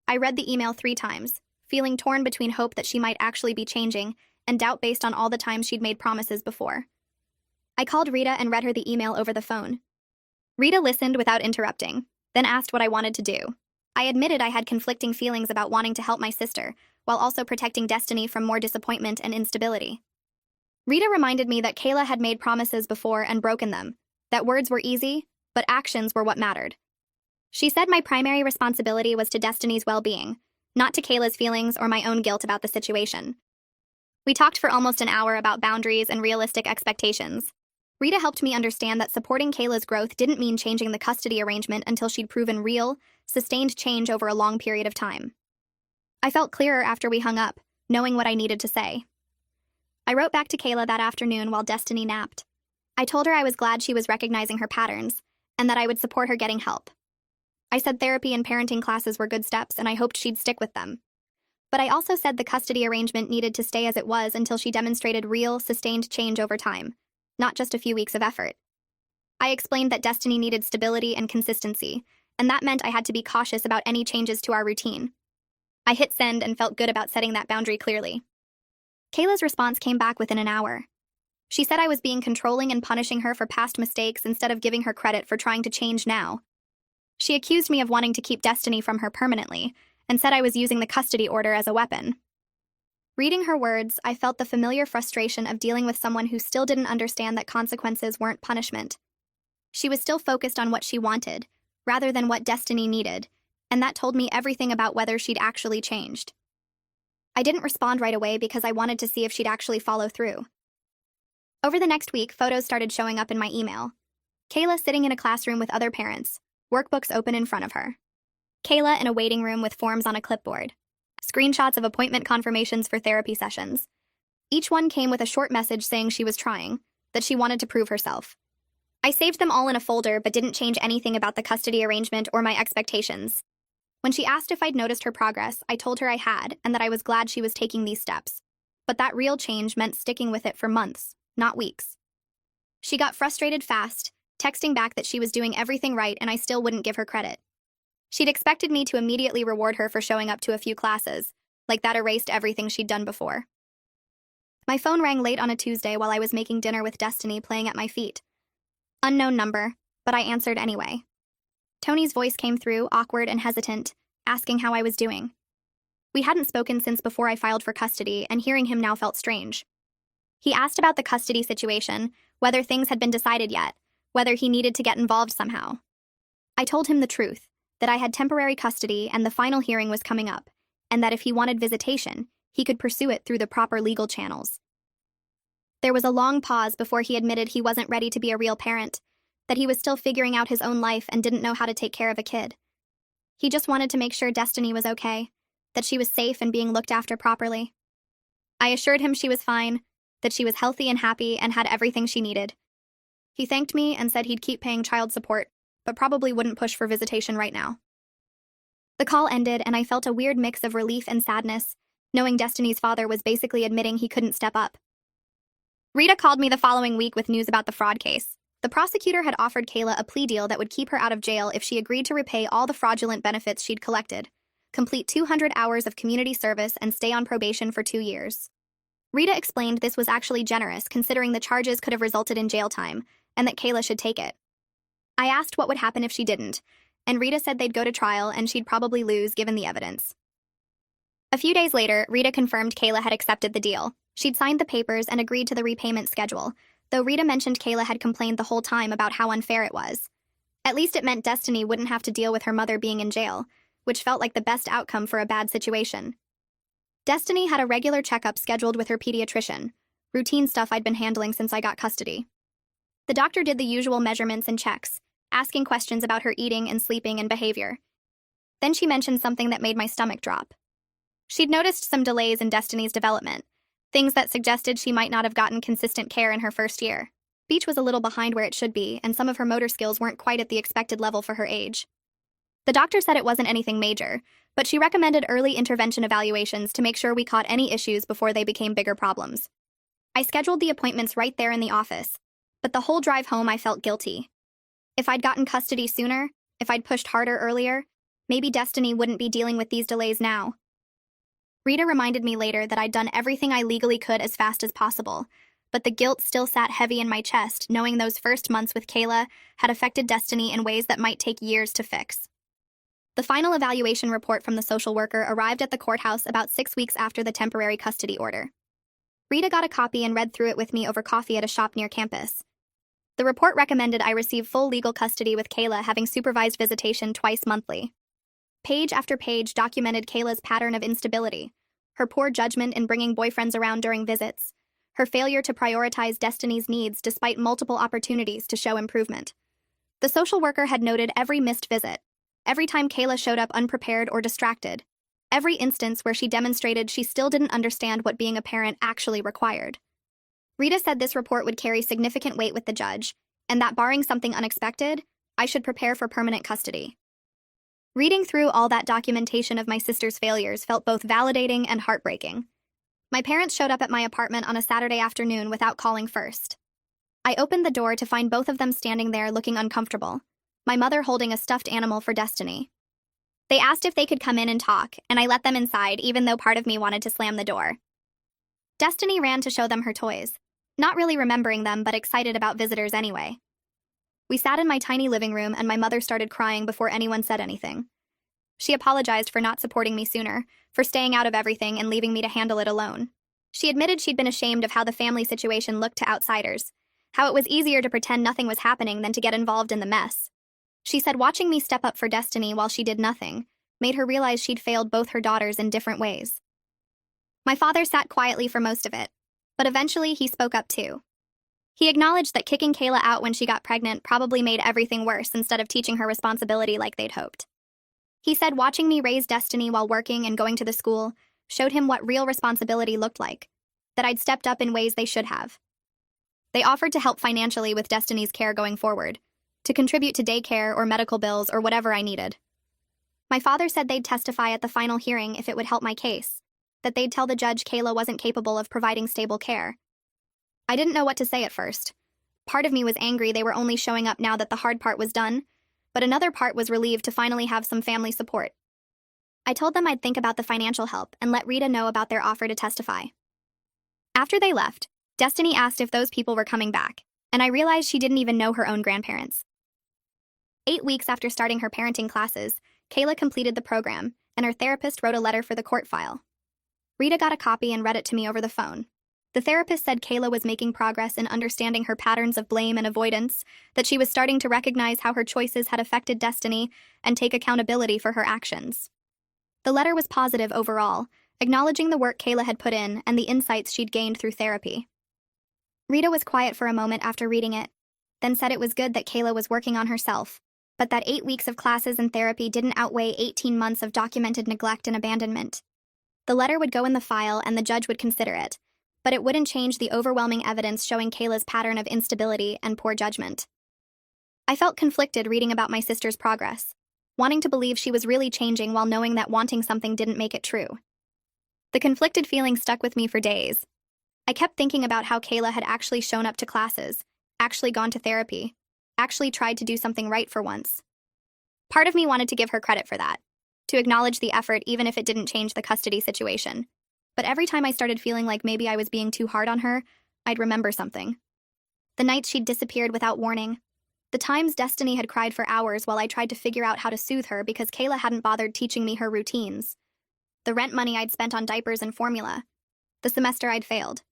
I read the email 3 times, feeling torn between hope that she might actually be changing and doubt based on all the times she'd made promises before. I called Rita and read her the email over the phone. Rita listened without interrupting, then asked what I wanted to do. I admitted I had conflicting feelings about wanting to help my sister, while also protecting Destiny from more disappointment and instability. Rita reminded me that Kayla had made promises before and broken them, that words were easy, but actions were what mattered. She said my primary responsibility was to Destiny's well-being, not to Kayla's feelings or my own guilt about the situation. We talked for almost an hour about boundaries and realistic expectations. Rita helped me understand that supporting Kayla's growth didn't mean changing the custody arrangement until she'd proven real, sustained change over a long period of time. I felt clearer after we hung up, knowing what I needed to say. I wrote back to Kayla that afternoon while Destiny napped. I told her I was glad she was recognizing her patterns, and that I would support her getting help. I said therapy and parenting classes were good steps, and I hoped she'd stick with them. But I also said the custody arrangement needed to stay as it was until she demonstrated real, sustained change over time, not just a few weeks of effort. I explained that Destiny needed stability and consistency, and that meant I had to be cautious about any changes to our routine. I hit send and felt good about setting that boundary clearly. Kayla's response came back within an hour. She said I was being controlling and punishing her for past mistakes instead of giving her credit for trying to change now. She accused me of wanting to keep Destiny from her permanently, and said I was using the custody order as a weapon. Reading her words, I felt the familiar frustration of dealing with someone who still didn't understand that consequences weren't punishment. She was still focused on what she wanted, rather than what Destiny needed, and that told me everything about whether she'd actually changed. I didn't respond right away because I wanted to see if she'd actually follow through. Over the next week, photos started showing up in my email. Kayla sitting in a classroom with other parents, workbooks open in front of her. Kayla in a waiting room with forms on a clipboard. Screenshots of appointment confirmations for therapy sessions. Each one came with a short message saying she was trying, that she wanted to prove herself. I saved them all in a folder but didn't change anything about the custody arrangement or my expectations. When she asked if I'd noticed her progress, I told her I had and that I was glad she was taking these steps. But that real change meant sticking with it for months, not weeks. She got frustrated fast, texting back that she was doing everything right and I still wouldn't give her credit. She'd expected me to immediately reward her for showing up to a few classes, like that erased everything she'd done before. My phone rang late on a Tuesday while I was making dinner with Destiny playing at my feet. Unknown number, but I answered anyway. Tony's voice came through, awkward and hesitant, asking how I was doing. We hadn't spoken since before I filed for custody, and hearing him now felt strange. He asked about the custody situation, whether things had been decided yet, whether he needed to get involved somehow. I told him the truth, that I had temporary custody and the final hearing was coming up, and that if he wanted visitation, he could pursue it through the proper legal channels. There was a long pause before he admitted he wasn't ready to be a real parent, that he was still figuring out his own life and didn't know how to take care of a kid. He just wanted to make sure Destiny was okay, that she was safe and being looked after properly. I assured him she was fine, that she was healthy and happy and had everything she needed. He thanked me and said he'd keep paying child support, but probably wouldn't push for visitation right now. The call ended and I felt a weird mix of relief and sadness, knowing Destiny's father was basically admitting he couldn't step up. Rita called me the following week with news about the fraud case. The prosecutor had offered Kayla a plea deal that would keep her out of jail if she agreed to repay all the fraudulent benefits she'd collected, complete 200 hours of community service, and stay on probation for 2 years. Rita explained this was actually generous considering the charges could have resulted in jail time, and that Kayla should take it. I asked what would happen if she didn't, and Rita said they'd go to trial and she'd probably lose given the evidence. A few days later, Rita confirmed Kayla had accepted the deal. She'd signed the papers and agreed to the repayment schedule, though Rita mentioned Kayla had complained the whole time about how unfair it was. At least it meant Destiny wouldn't have to deal with her mother being in jail, which felt like the best outcome for a bad situation. Destiny had a regular checkup scheduled with her pediatrician, routine stuff I'd been handling since I got custody. The doctor did the usual measurements and checks, asking questions about her eating and sleeping and behavior. Then she mentioned something that made my stomach drop. She'd noticed some delays in Destiny's development, things that suggested she might not have gotten consistent care in her first year. Speech was a little behind where it should be, and some of her motor skills weren't quite at the expected level for her age. The doctor said it wasn't anything major, but she recommended early intervention evaluations to make sure we caught any issues before they became bigger problems. I scheduled the appointments right there in the office, but the whole drive home I felt guilty. If I'd gotten custody sooner, if I'd pushed harder earlier, maybe Destiny wouldn't be dealing with these delays now. Rita reminded me later that I'd done everything I legally could as fast as possible, but the guilt still sat heavy in my chest, knowing those first months with Kayla had affected Destiny in ways that might take years to fix. The final evaluation report from the social worker arrived at the courthouse about 6 weeks after the temporary custody order. Rita got a copy and read through it with me over coffee at a shop near campus. The report recommended I receive full legal custody with Kayla having supervised visitation twice monthly. Page after page documented Kayla's pattern of instability, her poor judgment in bringing boyfriends around during visits, her failure to prioritize Destiny's needs despite multiple opportunities to show improvement. The social worker had noted every missed visit, every time Kayla showed up unprepared or distracted, every instance where she demonstrated she still didn't understand what being a parent actually required. Rita said this report would carry significant weight with the judge, and that barring something unexpected, I should prepare for permanent custody. Reading through all that documentation of my sister's failures felt both validating and heartbreaking. My parents showed up at my apartment on a Saturday afternoon without calling first. I opened the door to find both of them standing there looking uncomfortable, my mother holding a stuffed animal for Destiny. They asked if they could come in and talk, and I let them inside even though part of me wanted to slam the door. Destiny ran to show them her toys, not really remembering them but excited about visitors anyway. We sat in my tiny living room and my mother started crying before anyone said anything. She apologized for not supporting me sooner, for staying out of everything and leaving me to handle it alone. She admitted she'd been ashamed of how the family situation looked to outsiders, how it was easier to pretend nothing was happening than to get involved in the mess. She said watching me step up for Destiny while she did nothing made her realize she'd failed both her daughters in different ways. My father sat quietly for most of it, but eventually he spoke up too. He acknowledged that kicking Kayla out when she got pregnant probably made everything worse instead of teaching her responsibility like they'd hoped. He said watching me raise Destiny while working and going to the school showed him what real responsibility looked like, that I'd stepped up in ways they should have. They offered to help financially with Destiny's care going forward, to contribute to daycare or medical bills or whatever I needed. My father said they'd testify at the final hearing if it would help my case, that they'd tell the judge Kayla wasn't capable of providing stable care. I didn't know what to say at first. Part of me was angry they were only showing up now that the hard part was done, but another part was relieved to finally have some family support. I told them I'd think about the financial help and let Rita know about their offer to testify. After they left, Destiny asked if those people were coming back, and I realized she didn't even know her own grandparents. 8 weeks after starting her parenting classes, Kayla completed the program, and her therapist wrote a letter for the court file. Rita got a copy and read it to me over the phone. The therapist said Kayla was making progress in understanding her patterns of blame and avoidance, that she was starting to recognize how her choices had affected Destiny and take accountability for her actions. The letter was positive overall, acknowledging the work Kayla had put in and the insights she'd gained through therapy. Rita was quiet for a moment after reading it, then said it was good that Kayla was working on herself, but that 8 weeks of classes and therapy didn't outweigh 18 months of documented neglect and abandonment. The letter would go in the file and the judge would consider it, but it wouldn't change the overwhelming evidence showing Kayla's pattern of instability and poor judgment. I felt conflicted reading about my sister's progress, wanting to believe she was really changing while knowing that wanting something didn't make it true. The conflicted feeling stuck with me for days. I kept thinking about how Kayla had actually shown up to classes, actually gone to therapy, actually tried to do something right for once. Part of me wanted to give her credit for that. to acknowledge the effort even if it didn't change the custody situation. But every time I started feeling like maybe I was being too hard on her, I'd remember something. The nights she'd disappeared without warning. The times Destiny had cried for hours while I tried to figure out how to soothe her because Kayla hadn't bothered teaching me her routines. The rent money I'd spent on diapers and formula. The semester I'd failed.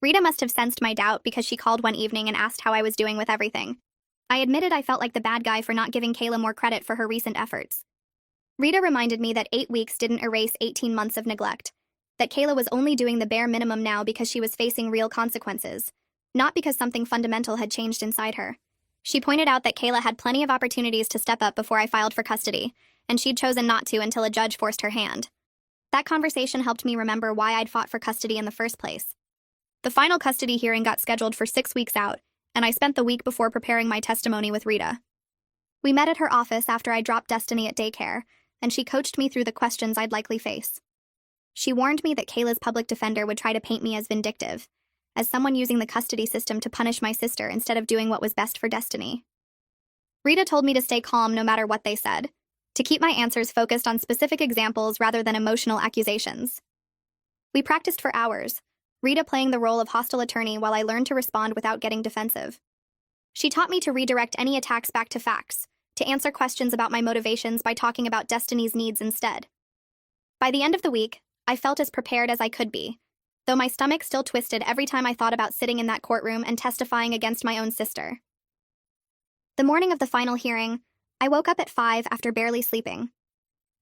Rita must have sensed my doubt because she called one evening and asked how I was doing with everything. I admitted I felt like the bad guy for not giving Kayla more credit for her recent efforts. Rita reminded me that 8 weeks didn't erase 18 months of neglect, that Kayla was only doing the bare minimum now because she was facing real consequences, not because something fundamental had changed inside her. She pointed out that Kayla had plenty of opportunities to step up before I filed for custody, and she'd chosen not to until a judge forced her hand. That conversation helped me remember why I'd fought for custody in the first place. The final custody hearing got scheduled for 6 weeks out, and I spent the week before preparing my testimony with Rita. We met at her office after I dropped Destiny at daycare, and she coached me through the questions I'd likely face. She warned me that Kayla's public defender would try to paint me as vindictive, as someone using the custody system to punish my sister instead of doing what was best for Destiny. Rita told me to stay calm no matter what they said, to keep my answers focused on specific examples rather than emotional accusations. We practiced for hours, Rita playing the role of hostile attorney while I learned to respond without getting defensive. She taught me to redirect any attacks back to facts, to answer questions about my motivations by talking about Destiny's needs instead. By the end of the week, I felt as prepared as I could be, though my stomach still twisted every time I thought about sitting in that courtroom and testifying against my own sister. The morning of the final hearing, I woke up at 5 after barely sleeping.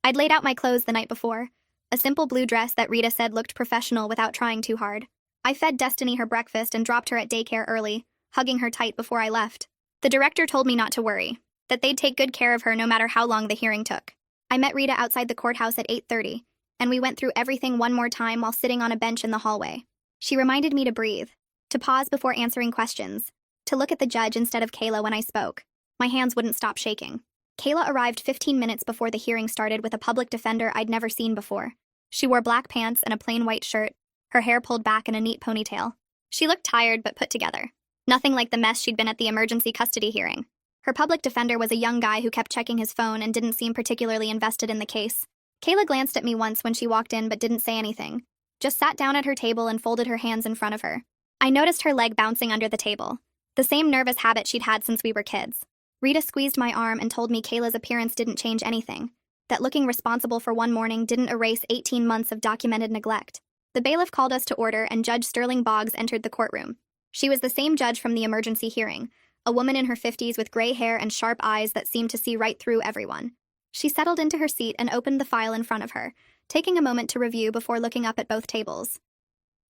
I'd laid out my clothes the night before, a simple blue dress that Rita said looked professional without trying too hard. I fed Destiny her breakfast and dropped her at daycare early, hugging her tight before I left. The director told me not to worry, that they'd take good care of her no matter how long the hearing took. I met Rita outside the courthouse at 8:30, and we went through everything one more time while sitting on a bench in the hallway. She reminded me to breathe, to pause before answering questions, to look at the judge instead of Kayla when I spoke. My hands wouldn't stop shaking. Kayla arrived 15 minutes before the hearing started with a public defender I'd never seen before. She wore black pants and a plain white shirt, her hair pulled back in a neat ponytail. She looked tired but put together. Nothing like the mess she'd been at the emergency custody hearing. Her public defender was a young guy who kept checking his phone and didn't seem particularly invested in the case. Kayla glanced at me once when she walked in but didn't say anything, just sat down at her table and folded her hands in front of her. I noticed her leg bouncing under the table, the same nervous habit she'd had since we were kids. Rita squeezed my arm and told me Kayla's appearance didn't change anything, that looking responsible for one morning didn't erase 18 months of documented neglect. The bailiff called us to order and Judge Sterling Boggs entered the courtroom. She was the same judge from the emergency hearing, a woman in her 50s with gray hair and sharp eyes that seemed to see right through everyone. She settled into her seat and opened the file in front of her, taking a moment to review before looking up at both tables.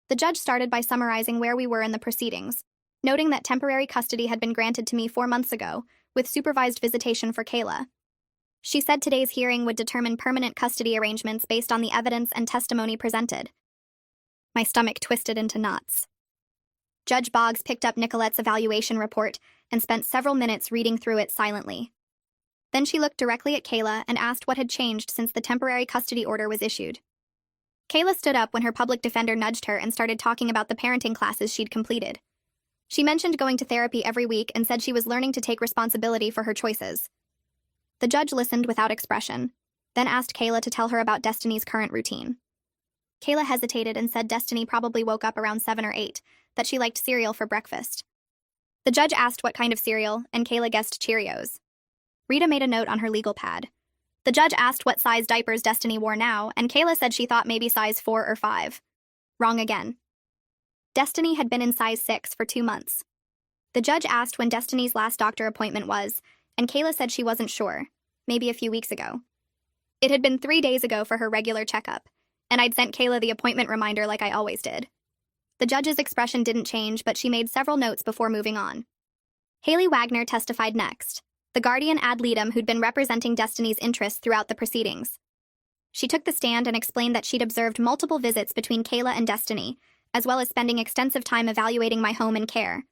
The judge started by summarizing where we were in the proceedings, noting that temporary custody had been granted to me 4 months ago, with supervised visitation for Kayla. She said today's hearing would determine permanent custody arrangements based on the evidence and testimony presented. My stomach twisted into knots. Judge Boggs picked up Nicolette's evaluation report and spent several minutes reading through it silently. Then she looked directly at Kayla and asked what had changed since the temporary custody order was issued. Kayla stood up when her public defender nudged her and started talking about the parenting classes she'd completed. She mentioned going to therapy every week and said she was learning to take responsibility for her choices. The judge listened without expression, then asked Kayla to tell her about Destiny's current routine. Kayla hesitated and said Destiny probably woke up around 7 or 8, that she liked cereal for breakfast. The judge asked what kind of cereal, and Kayla guessed Cheerios. Rita made a note on her legal pad. The judge asked what size diapers Destiny wore now, and Kayla said she thought maybe size 4 or 5. Wrong again. Destiny had been in size 6 for 2 months. The judge asked when Destiny's last doctor appointment was, and Kayla said she wasn't sure, maybe a few weeks ago. It had been 3 days ago for her regular checkup, and I'd sent Kayla the appointment reminder like I always did. The judge's expression didn't change, but she made several notes before moving on. Haley Wagner testified next, the guardian ad litem who'd been representing Destiny's interests throughout the proceedings. She took the stand and explained that she'd observed multiple visits between Kayla and Destiny, as well as spending extensive time evaluating my home and care.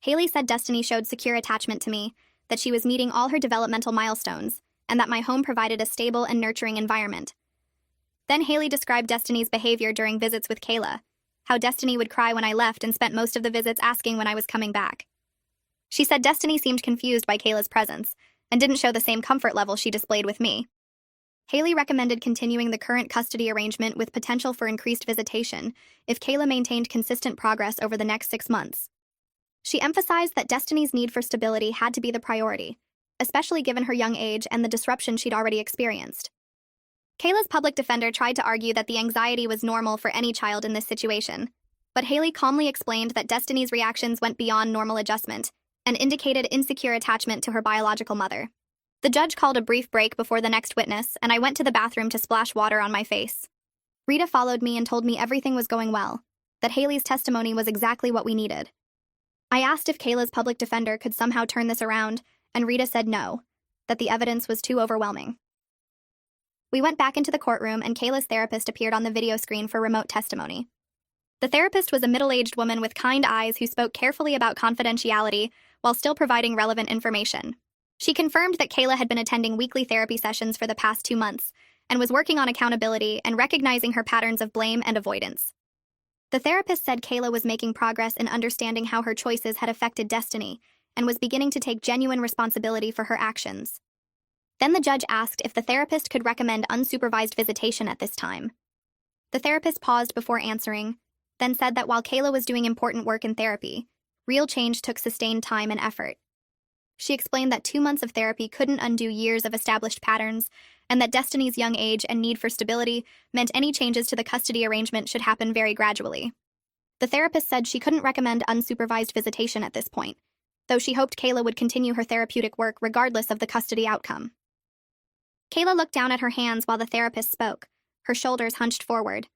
Haley said Destiny showed secure attachment to me, that she was meeting all her developmental milestones, and that my home provided a stable and nurturing environment. Then Haley described Destiny's behavior during visits with Kayla, how Destiny would cry when I left and spent most of the visits asking when I was coming back. She said Destiny seemed confused by Kayla's presence, and didn't show the same comfort level she displayed with me. Haley recommended continuing the current custody arrangement with potential for increased visitation if Kayla maintained consistent progress over the next 6 months. She emphasized that Destiny's need for stability had to be the priority, especially given her young age and the disruption she'd already experienced. Kayla's public defender tried to argue that the anxiety was normal for any child in this situation, but Haley calmly explained that Destiny's reactions went beyond normal adjustment and indicated insecure attachment to her biological mother. The judge called a brief break before the next witness, and I went to the bathroom to splash water on my face. Rita followed me and told me everything was going well, that Haley's testimony was exactly what we needed. I asked if Kayla's public defender could somehow turn this around, and Rita said no, that the evidence was too overwhelming. We went back into the courtroom, and Kayla's therapist appeared on the video screen for remote testimony. The therapist was a middle-aged woman with kind eyes who spoke carefully about confidentiality while still providing relevant information. She confirmed that Kayla had been attending weekly therapy sessions for the past 2 months and was working on accountability and recognizing her patterns of blame and avoidance. The therapist said Kayla was making progress in understanding how her choices had affected Destiny and was beginning to take genuine responsibility for her actions. Then the judge asked if the therapist could recommend unsupervised visitation at this time. The therapist paused before answering, then said that while Kayla was doing important work in therapy, real change took sustained time and effort. She explained that 2 months of therapy couldn't undo years of established patterns, and that Destiny's young age and need for stability meant any changes to the custody arrangement should happen very gradually. The therapist said she couldn't recommend unsupervised visitation at this point, though she hoped Kayla would continue her therapeutic work regardless of the custody outcome. Kayla looked down at her hands while the therapist spoke, her shoulders hunched forward.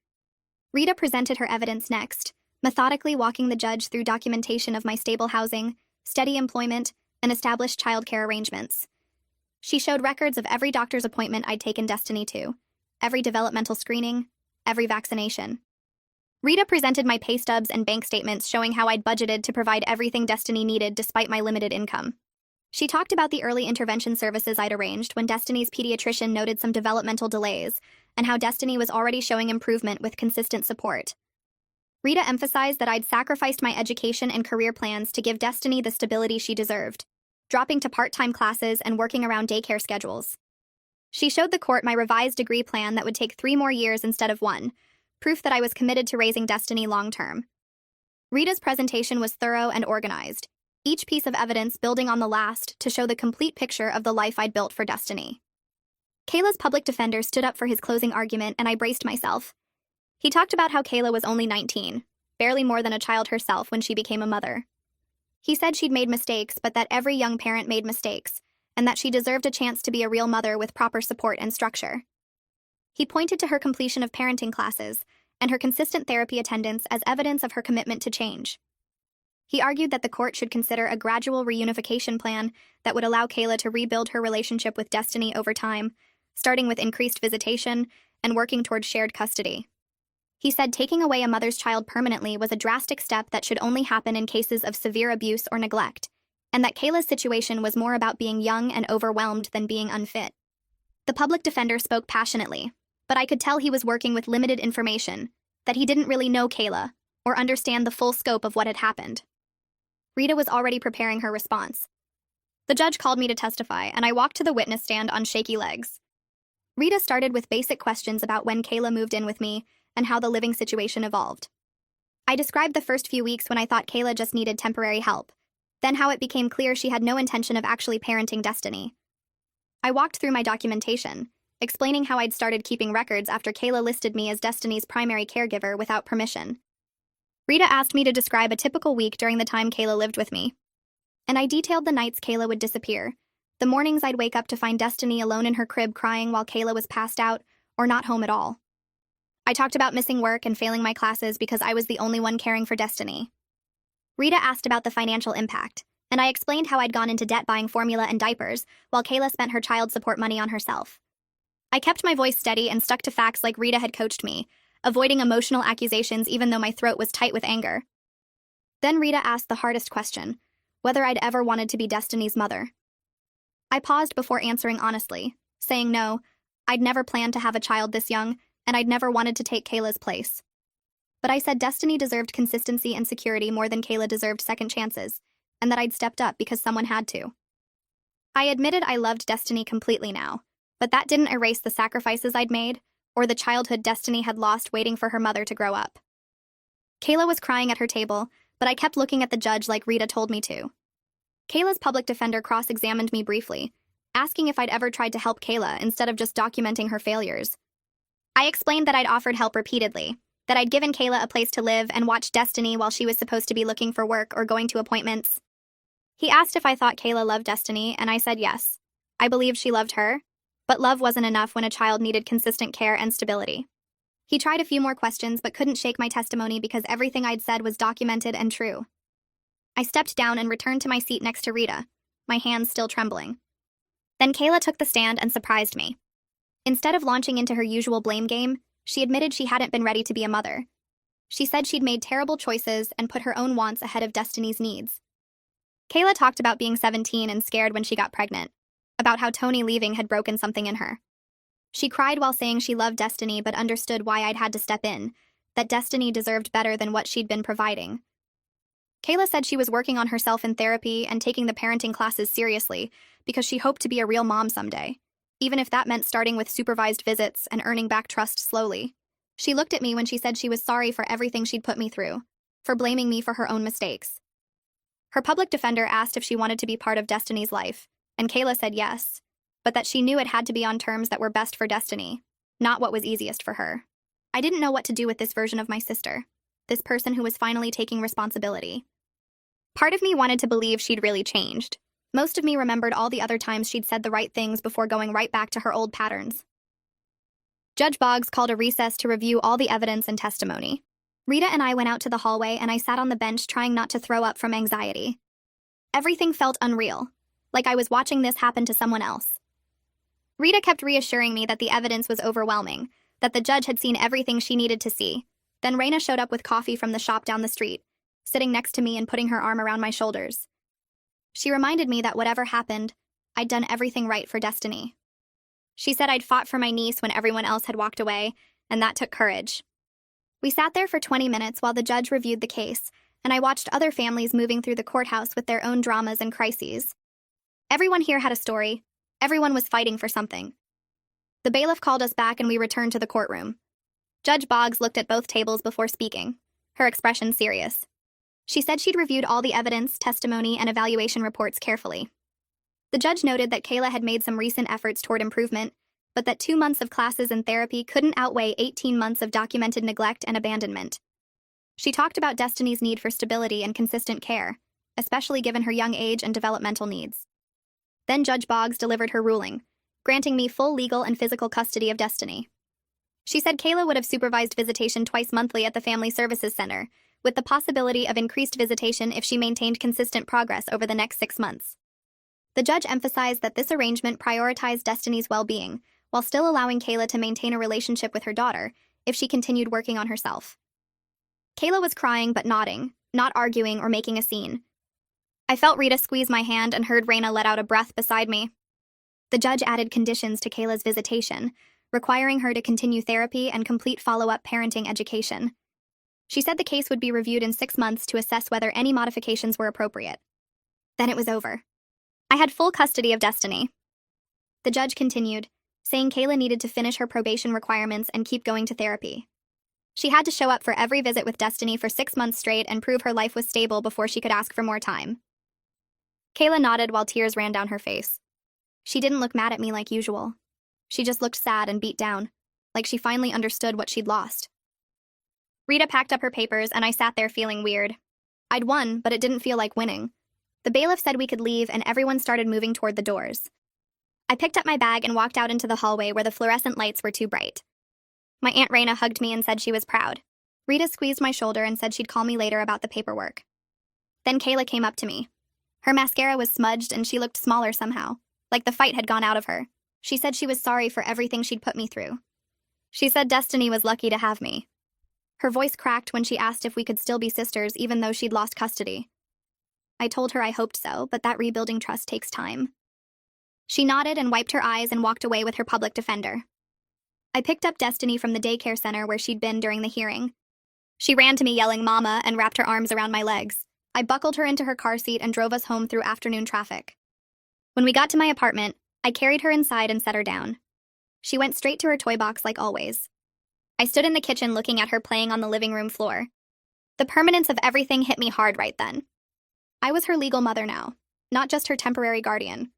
Rita presented her evidence next, methodically walking the judge through documentation of my stable housing, steady employment, and established childcare arrangements. She showed records of every doctor's appointment I'd taken Destiny to, every developmental screening, every vaccination. Rita presented my pay stubs and bank statements showing how I'd budgeted to provide everything Destiny needed despite my limited income. She talked about the early intervention services I'd arranged when Destiny's pediatrician noted some developmental delays, and how Destiny was already showing improvement with consistent support. Rita emphasized that I'd sacrificed my education and career plans to give Destiny the stability she deserved, dropping to part-time classes and working around daycare schedules. She showed the court my revised degree plan that would take 3 more years instead of 1, proof that I was committed to raising Destiny long-term. Rita's presentation was thorough and organized, each piece of evidence building on the last to show the complete picture of the life I'd built for Destiny. Kayla's public defender stood up for his closing argument, and I braced myself. He talked about how Kayla was only 19, barely more than a child herself when she became a mother. He said she'd made mistakes, but that every young parent made mistakes, and that she deserved a chance to be a real mother with proper support and structure. He pointed to her completion of parenting classes and her consistent therapy attendance as evidence of her commitment to change. He argued that the court should consider a gradual reunification plan that would allow Kayla to rebuild her relationship with Destiny over time, starting with increased visitation and working towards shared custody. He said taking away a mother's child permanently was a drastic step that should only happen in cases of severe abuse or neglect, and that Kayla's situation was more about being young and overwhelmed than being unfit. The public defender spoke passionately, but I could tell he was working with limited information, that he didn't really know Kayla or understand the full scope of what had happened. Rita was already preparing her response. The judge called me to testify, and I walked to the witness stand on shaky legs. Rita started with basic questions about when Kayla moved in with me and how the living situation evolved. I described the first few weeks when I thought Kayla just needed temporary help, then how it became clear she had no intention of actually parenting Destiny. I walked through my documentation, explaining how I'd started keeping records after Kayla listed me as Destiny's primary caregiver without permission. Rita asked me to describe a typical week during the time Kayla lived with me, and I detailed the nights Kayla would disappear, the mornings I'd wake up to find Destiny alone in her crib crying while Kayla was passed out or not home at all. I talked about missing work and failing my classes because I was the only one caring for Destiny. Rita asked about the financial impact, and I explained how I'd gone into debt buying formula and diapers while Kayla spent her child support money on herself. I kept my voice steady and stuck to facts like Rita had coached me, avoiding emotional accusations even though my throat was tight with anger. Then Rita asked the hardest question, whether I'd ever wanted to be Destiny's mother. I paused before answering honestly, saying no, I'd never planned to have a child this young, and I'd never wanted to take Kayla's place. But I said Destiny deserved consistency and security more than Kayla deserved second chances, and that I'd stepped up because someone had to. I admitted I loved Destiny completely now, But that didn't erase the sacrifices I'd made, or the childhood Destiny had lost waiting for her mother to grow up. Kayla was crying at her table, but I kept looking at the judge like Rita told me to. Kayla's public defender cross-examined me briefly, asking if I'd ever tried to help Kayla instead of just documenting her failures. I explained that I'd offered help repeatedly, that I'd given Kayla a place to live and watch Destiny while she was supposed to be looking for work or going to appointments. He asked if I thought Kayla loved Destiny, and I said yes. I believed she loved her, but love wasn't enough when a child needed consistent care and stability. He tried a few more questions but couldn't shake my testimony because everything I'd said was documented and true. I stepped down and returned to my seat next to Rita, my hands still trembling. Then Kayla took the stand and surprised me. Instead of launching into her usual blame game, she admitted she hadn't been ready to be a mother. She said she'd made terrible choices and put her own wants ahead of Destiny's needs. Kayla talked about being 17 and scared when she got pregnant, about how Tony leaving had broken something in her. She cried while saying she loved Destiny but understood why I'd had to step in, that Destiny deserved better than what she'd been providing. Kayla said she was working on herself in therapy and taking the parenting classes seriously because she hoped to be a real mom someday, even if that meant starting with supervised visits and earning back trust slowly. She looked at me when she said she was sorry for everything she'd put me through, for blaming me for her own mistakes. Her public defender asked if she wanted to be part of Destiny's life, and Kayla said yes, but that she knew it had to be on terms that were best for Destiny, not what was easiest for her. I didn't know what to do with this version of my sister, this person who was finally taking responsibility. Part of me wanted to believe she'd really changed. Most of me remembered all the other times she'd said the right things before going right back to her old patterns. Judge Boggs called a recess to review all the evidence and testimony. Rita and I went out to the hallway and I sat on the bench trying not to throw up from anxiety. Everything felt unreal, like I was watching this happen to someone else. Rita kept reassuring me that the evidence was overwhelming, that the judge had seen everything she needed to see. Then Raina showed up with coffee from the shop down the street, sitting next to me and putting her arm around my shoulders. She reminded me that whatever happened, I'd done everything right for Destiny. She said I'd fought for my niece when everyone else had walked away, and that took courage. We sat there for 20 minutes while the judge reviewed the case, and I watched other families moving through the courthouse with their own dramas and crises. Everyone here had a story. Everyone was fighting for something. The bailiff called us back and we returned to the courtroom. Judge Boggs looked at both tables before speaking, her expression serious. She said she'd reviewed all the evidence, testimony, and evaluation reports carefully. The judge noted that Kayla had made some recent efforts toward improvement, but that 2 months of classes and therapy couldn't outweigh 18 months of documented neglect and abandonment. She talked about Destiny's need for stability and consistent care, especially given her young age and developmental needs. Then Judge Boggs delivered her ruling, granting me full legal and physical custody of Destiny. She said Kayla would have supervised visitation twice monthly at the Family Services Center, with the possibility of increased visitation if she maintained consistent progress over the next 6 months. The judge emphasized that this arrangement prioritized Destiny's well-being, while still allowing Kayla to maintain a relationship with her daughter if she continued working on herself. Kayla was crying but nodding, not arguing or making a scene. I felt Rita squeeze my hand and heard Raina let out a breath beside me. The judge added conditions to Kayla's visitation, requiring her to continue therapy and complete follow-up parenting education. She said the case would be reviewed in 6 months to assess whether any modifications were appropriate. Then it was over. I had full custody of Destiny. The judge continued, saying Kayla needed to finish her probation requirements and keep going to therapy. She had to show up for every visit with Destiny for 6 months straight and prove her life was stable before she could ask for more time. Kayla nodded while tears ran down her face. She didn't look mad at me like usual. She just looked sad and beat down, like she finally understood what she'd lost. Rita packed up her papers and I sat there feeling weird. I'd won, but it didn't feel like winning. The bailiff said we could leave and everyone started moving toward the doors. I picked up my bag and walked out into the hallway where the fluorescent lights were too bright. My Aunt Raina hugged me and said she was proud. Rita squeezed my shoulder and said she'd call me later about the paperwork. Then Kayla came up to me. Her mascara was smudged and she looked smaller somehow, like the fight had gone out of her. She said she was sorry for everything she'd put me through. She said Destiny was lucky to have me. Her voice cracked when she asked if we could still be sisters even though she'd lost custody. I told her I hoped so, but that rebuilding trust takes time. She nodded and wiped her eyes and walked away with her public defender. I picked up Destiny from the daycare center where she'd been during the hearing. She ran to me yelling "Mama" and wrapped her arms around my legs. I buckled her into her car seat and drove us home through afternoon traffic. When we got to my apartment, I carried her inside and set her down. She went straight to her toy box like always. I stood in the kitchen looking at her playing on the living room floor. The permanence of everything hit me hard right then. I was her legal mother now, not just her temporary guardian.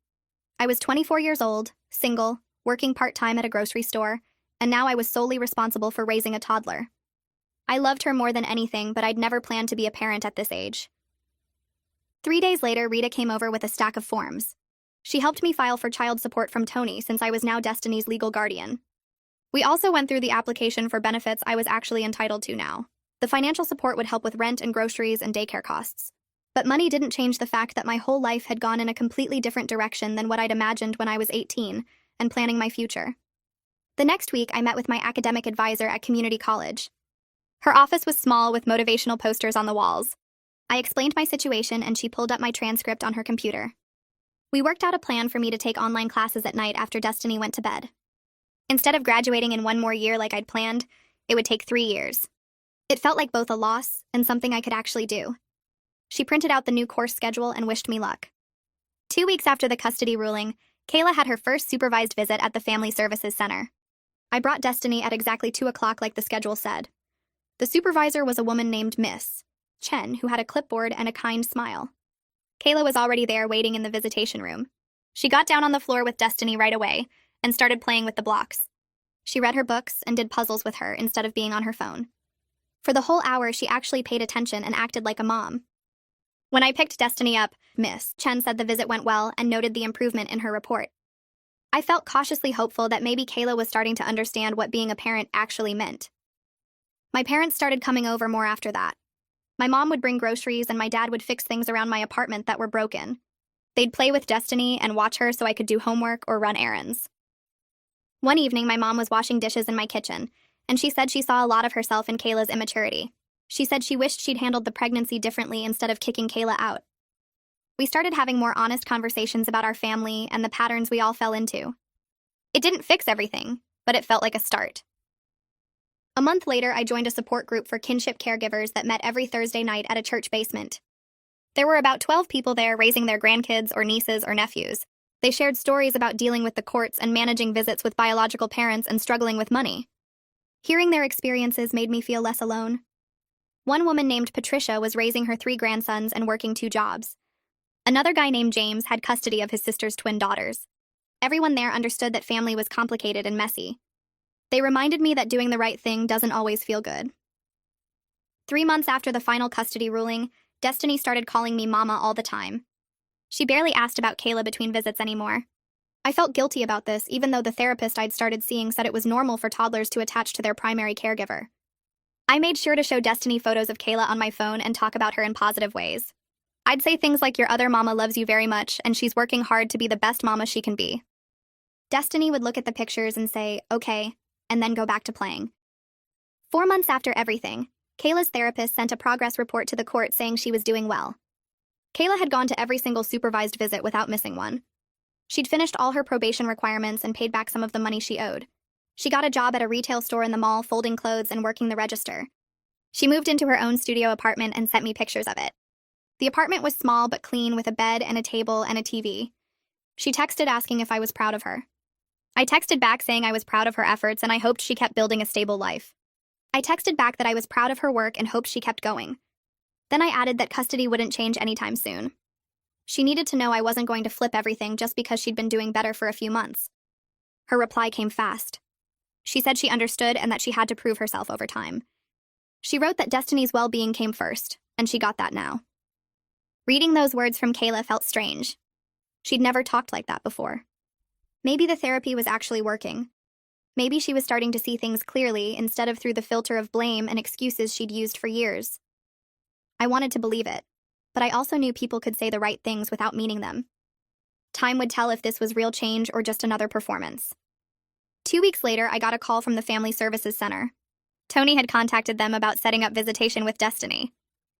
I was 24 years old, single, working part-time at a grocery store, and now I was solely responsible for raising a toddler. I loved her more than anything, but I'd never planned to be a parent at this age. 3 days later, Rita came over with a stack of forms. She helped me file for child support from Tony since I was now Destiny's legal guardian. We also went through the application for benefits I was actually entitled to now. The financial support would help with rent and groceries and daycare costs. But money didn't change the fact that my whole life had gone in a completely different direction than what I'd imagined when I was 18 and planning my future. The next week, I met with my academic advisor at community college. Her office was small with motivational posters on the walls. I explained my situation and she pulled up my transcript on her computer. We worked out a plan for me to take online classes at night after Destiny went to bed. Instead of graduating in one more year like I'd planned, it would take 3 years. It felt like both a loss and something I could actually do. She printed out the new course schedule and wished me luck. 2 weeks after the custody ruling, Kayla had her first supervised visit at the Family Services Center. I brought Destiny at exactly 2 o'clock like the schedule said. The supervisor was a woman named Miss Chen, who had a clipboard and a kind smile. Kayla was already there waiting in the visitation room. She got down on the floor with Destiny right away and started playing with the blocks. She read her books and did puzzles with her instead of being on her phone. For the whole hour, she actually paid attention and acted like a mom. When I picked Destiny up, Miss Chen said the visit went well and noted the improvement in her report. I felt cautiously hopeful that maybe Kayla was starting to understand what being a parent actually meant. My parents started coming over more after that. My mom would bring groceries and my dad would fix things around my apartment that were broken. They'd play with Destiny and watch her so I could do homework or run errands. One evening, my mom was washing dishes in my kitchen, and she said she saw a lot of herself in Kayla's immaturity. She said she wished she'd handled the pregnancy differently instead of kicking Kayla out. We started having more honest conversations about our family and the patterns we all fell into. It didn't fix everything, but it felt like a start. A month later, I joined a support group for kinship caregivers that met every Thursday night at a church basement. There were about 12 people there raising their grandkids or nieces or nephews. They shared stories about dealing with the courts and managing visits with biological parents and struggling with money. Hearing their experiences made me feel less alone. One woman named Patricia was raising her 3 grandsons and working 2 jobs. Another guy named James had custody of his sister's twin daughters. Everyone there understood that family was complicated and messy. They reminded me that doing the right thing doesn't always feel good. 3 months after the final custody ruling, Destiny started calling me Mama all the time. She barely asked about Kayla between visits anymore. I felt guilty about this, even though the therapist I'd started seeing said it was normal for toddlers to attach to their primary caregiver. I made sure to show Destiny photos of Kayla on my phone and talk about her in positive ways. I'd say things like your other mama loves you very much and she's working hard to be the best mama she can be. Destiny would look at the pictures and say, okay, and then go back to playing. 4 months after everything, Kayla's therapist sent a progress report to the court saying she was doing well. Kayla had gone to every single supervised visit without missing one. She'd finished all her probation requirements and paid back some of the money she owed. She got a job at a retail store in the mall folding clothes and working the register. She moved into her own studio apartment and sent me pictures of it. The apartment was small but clean with a bed and a table and a TV. She texted asking if I was proud of her. I texted back saying I was proud of her efforts and I hoped she kept building a stable life. I texted back that I was proud of her work and hoped she kept going. Then I added that custody wouldn't change anytime soon. She needed to know I wasn't going to flip everything just because she'd been doing better for a few months. Her reply came fast. She said she understood and that she had to prove herself over time. She wrote that Destiny's well-being came first, and she got that now. Reading those words from Kayla felt strange. She'd never talked like that before. Maybe the therapy was actually working. Maybe she was starting to see things clearly instead of through the filter of blame and excuses she'd used for years. I wanted to believe it, but I also knew people could say the right things without meaning them. Time would tell if this was real change or just another performance. 2 weeks later, I got a call from the Family Services Center. Tony had contacted them about setting up visitation with Destiny.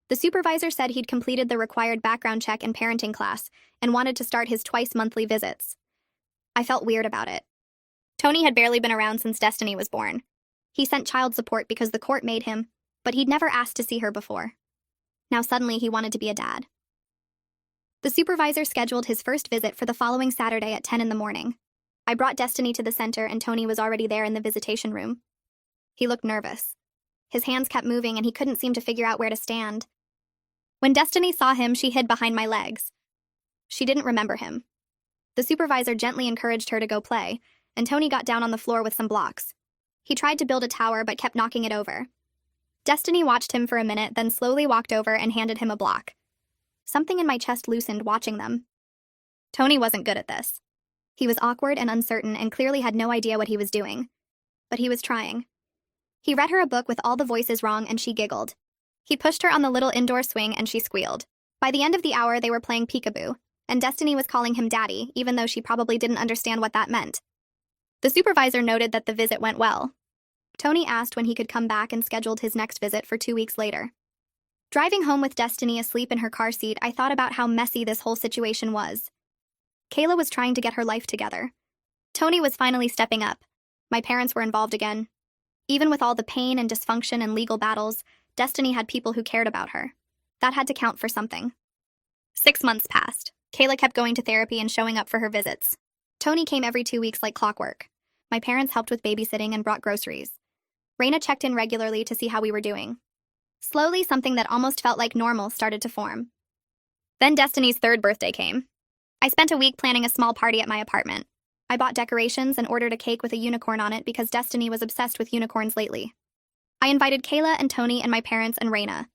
The supervisor said he'd completed the required background check and parenting class and wanted to start his twice-monthly visits. I felt weird about it. Tony had barely been around since Destiny was born. He sent child support because the court made him, but he'd never asked to see her before. Now suddenly he wanted to be a dad. The supervisor scheduled his first visit for the following Saturday at 10 in the morning. I brought Destiny to the center and Tony was already there in the visitation room. He looked nervous. His hands kept moving and he couldn't seem to figure out where to stand. When Destiny saw him, she hid behind my legs. She didn't remember him. The supervisor gently encouraged her to go play, and Tony got down on the floor with some blocks. He tried to build a tower but kept knocking it over. Destiny watched him for a minute, then slowly walked over and handed him a block. Something in my chest loosened watching them. Tony wasn't good at this. He was awkward and uncertain and clearly had no idea what he was doing. But he was trying. He read her a book with all the voices wrong and she giggled. He pushed her on the little indoor swing and she squealed. By the end of the hour, they were playing peekaboo, and Destiny was calling him Daddy, even though she probably didn't understand what that meant. The supervisor noted that the visit went well. Tony asked when he could come back and scheduled his next visit for 2 weeks later. Driving home with Destiny asleep in her car seat, I thought about how messy this whole situation was. Kayla was trying to get her life together. Tony was finally stepping up. My parents were involved again. Even with all the pain and dysfunction and legal battles, Destiny had people who cared about her. That had to count for something. 6 months passed. Kayla kept going to therapy and showing up for her visits. Tony came every 2 weeks like clockwork. My parents helped with babysitting and brought groceries. Raina checked in regularly to see how we were doing. Slowly, something that almost felt like normal started to form. Then Destiny's 3rd birthday came. I spent a week planning a small party at my apartment. I bought decorations and ordered a cake with a unicorn on it because Destiny was obsessed with unicorns lately. I invited Kayla and Tony and my parents and Raina.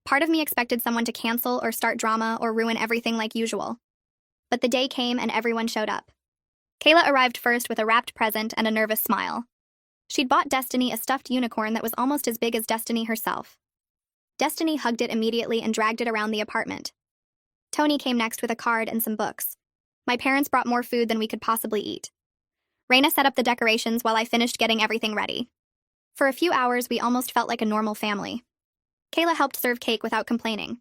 Part of me expected someone to cancel or start drama or ruin everything like usual. But the day came and everyone showed up. Kayla arrived first with a wrapped present and a nervous smile. She'd bought Destiny a stuffed unicorn that was almost as big as Destiny herself. Destiny hugged it immediately and dragged it around the apartment. Tony came next with a card and some books. My parents brought more food than we could possibly eat. Raina set up the decorations while I finished getting everything ready. For a few hours, we almost felt like a normal family. Kayla helped serve cake without complaining.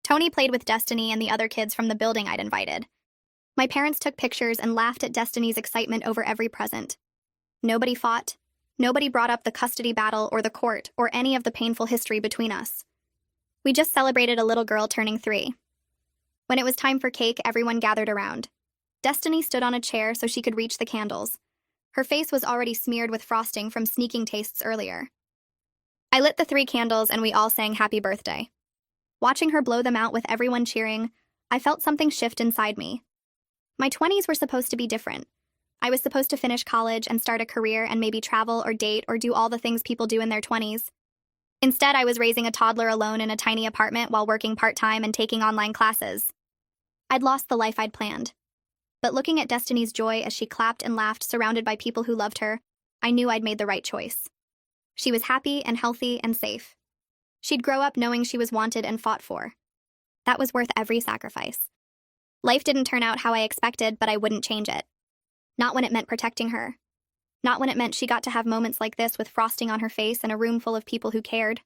Tony played with Destiny and the other kids from the building I'd invited. My parents took pictures and laughed at Destiny's excitement over every present. Nobody fought. Nobody brought up the custody battle or the court or any of the painful history between us. We just celebrated a little girl turning 3. When it was time for cake, everyone gathered around. Destiny stood on a chair so she could reach the candles. Her face was already smeared with frosting from sneaking tastes earlier. I lit the 3 candles and we all sang happy birthday. Watching her blow them out with everyone cheering, I felt something shift inside me. My 20s were supposed to be different. I was supposed to finish college and start a career and maybe travel or date or do all the things people do in their 20s. Instead, I was raising a toddler alone in a tiny apartment while working part-time and taking online classes. I'd lost the life I'd planned. But looking at Destiny's joy as she clapped and laughed surrounded by people who loved her, I knew I'd made the right choice. She was happy and healthy and safe. She'd grow up knowing she was wanted and fought for. That was worth every sacrifice. Life didn't turn out how I expected, but I wouldn't change it. Not when it meant protecting her. Not when it meant she got to have moments like this with frosting on her face and a room full of people who cared.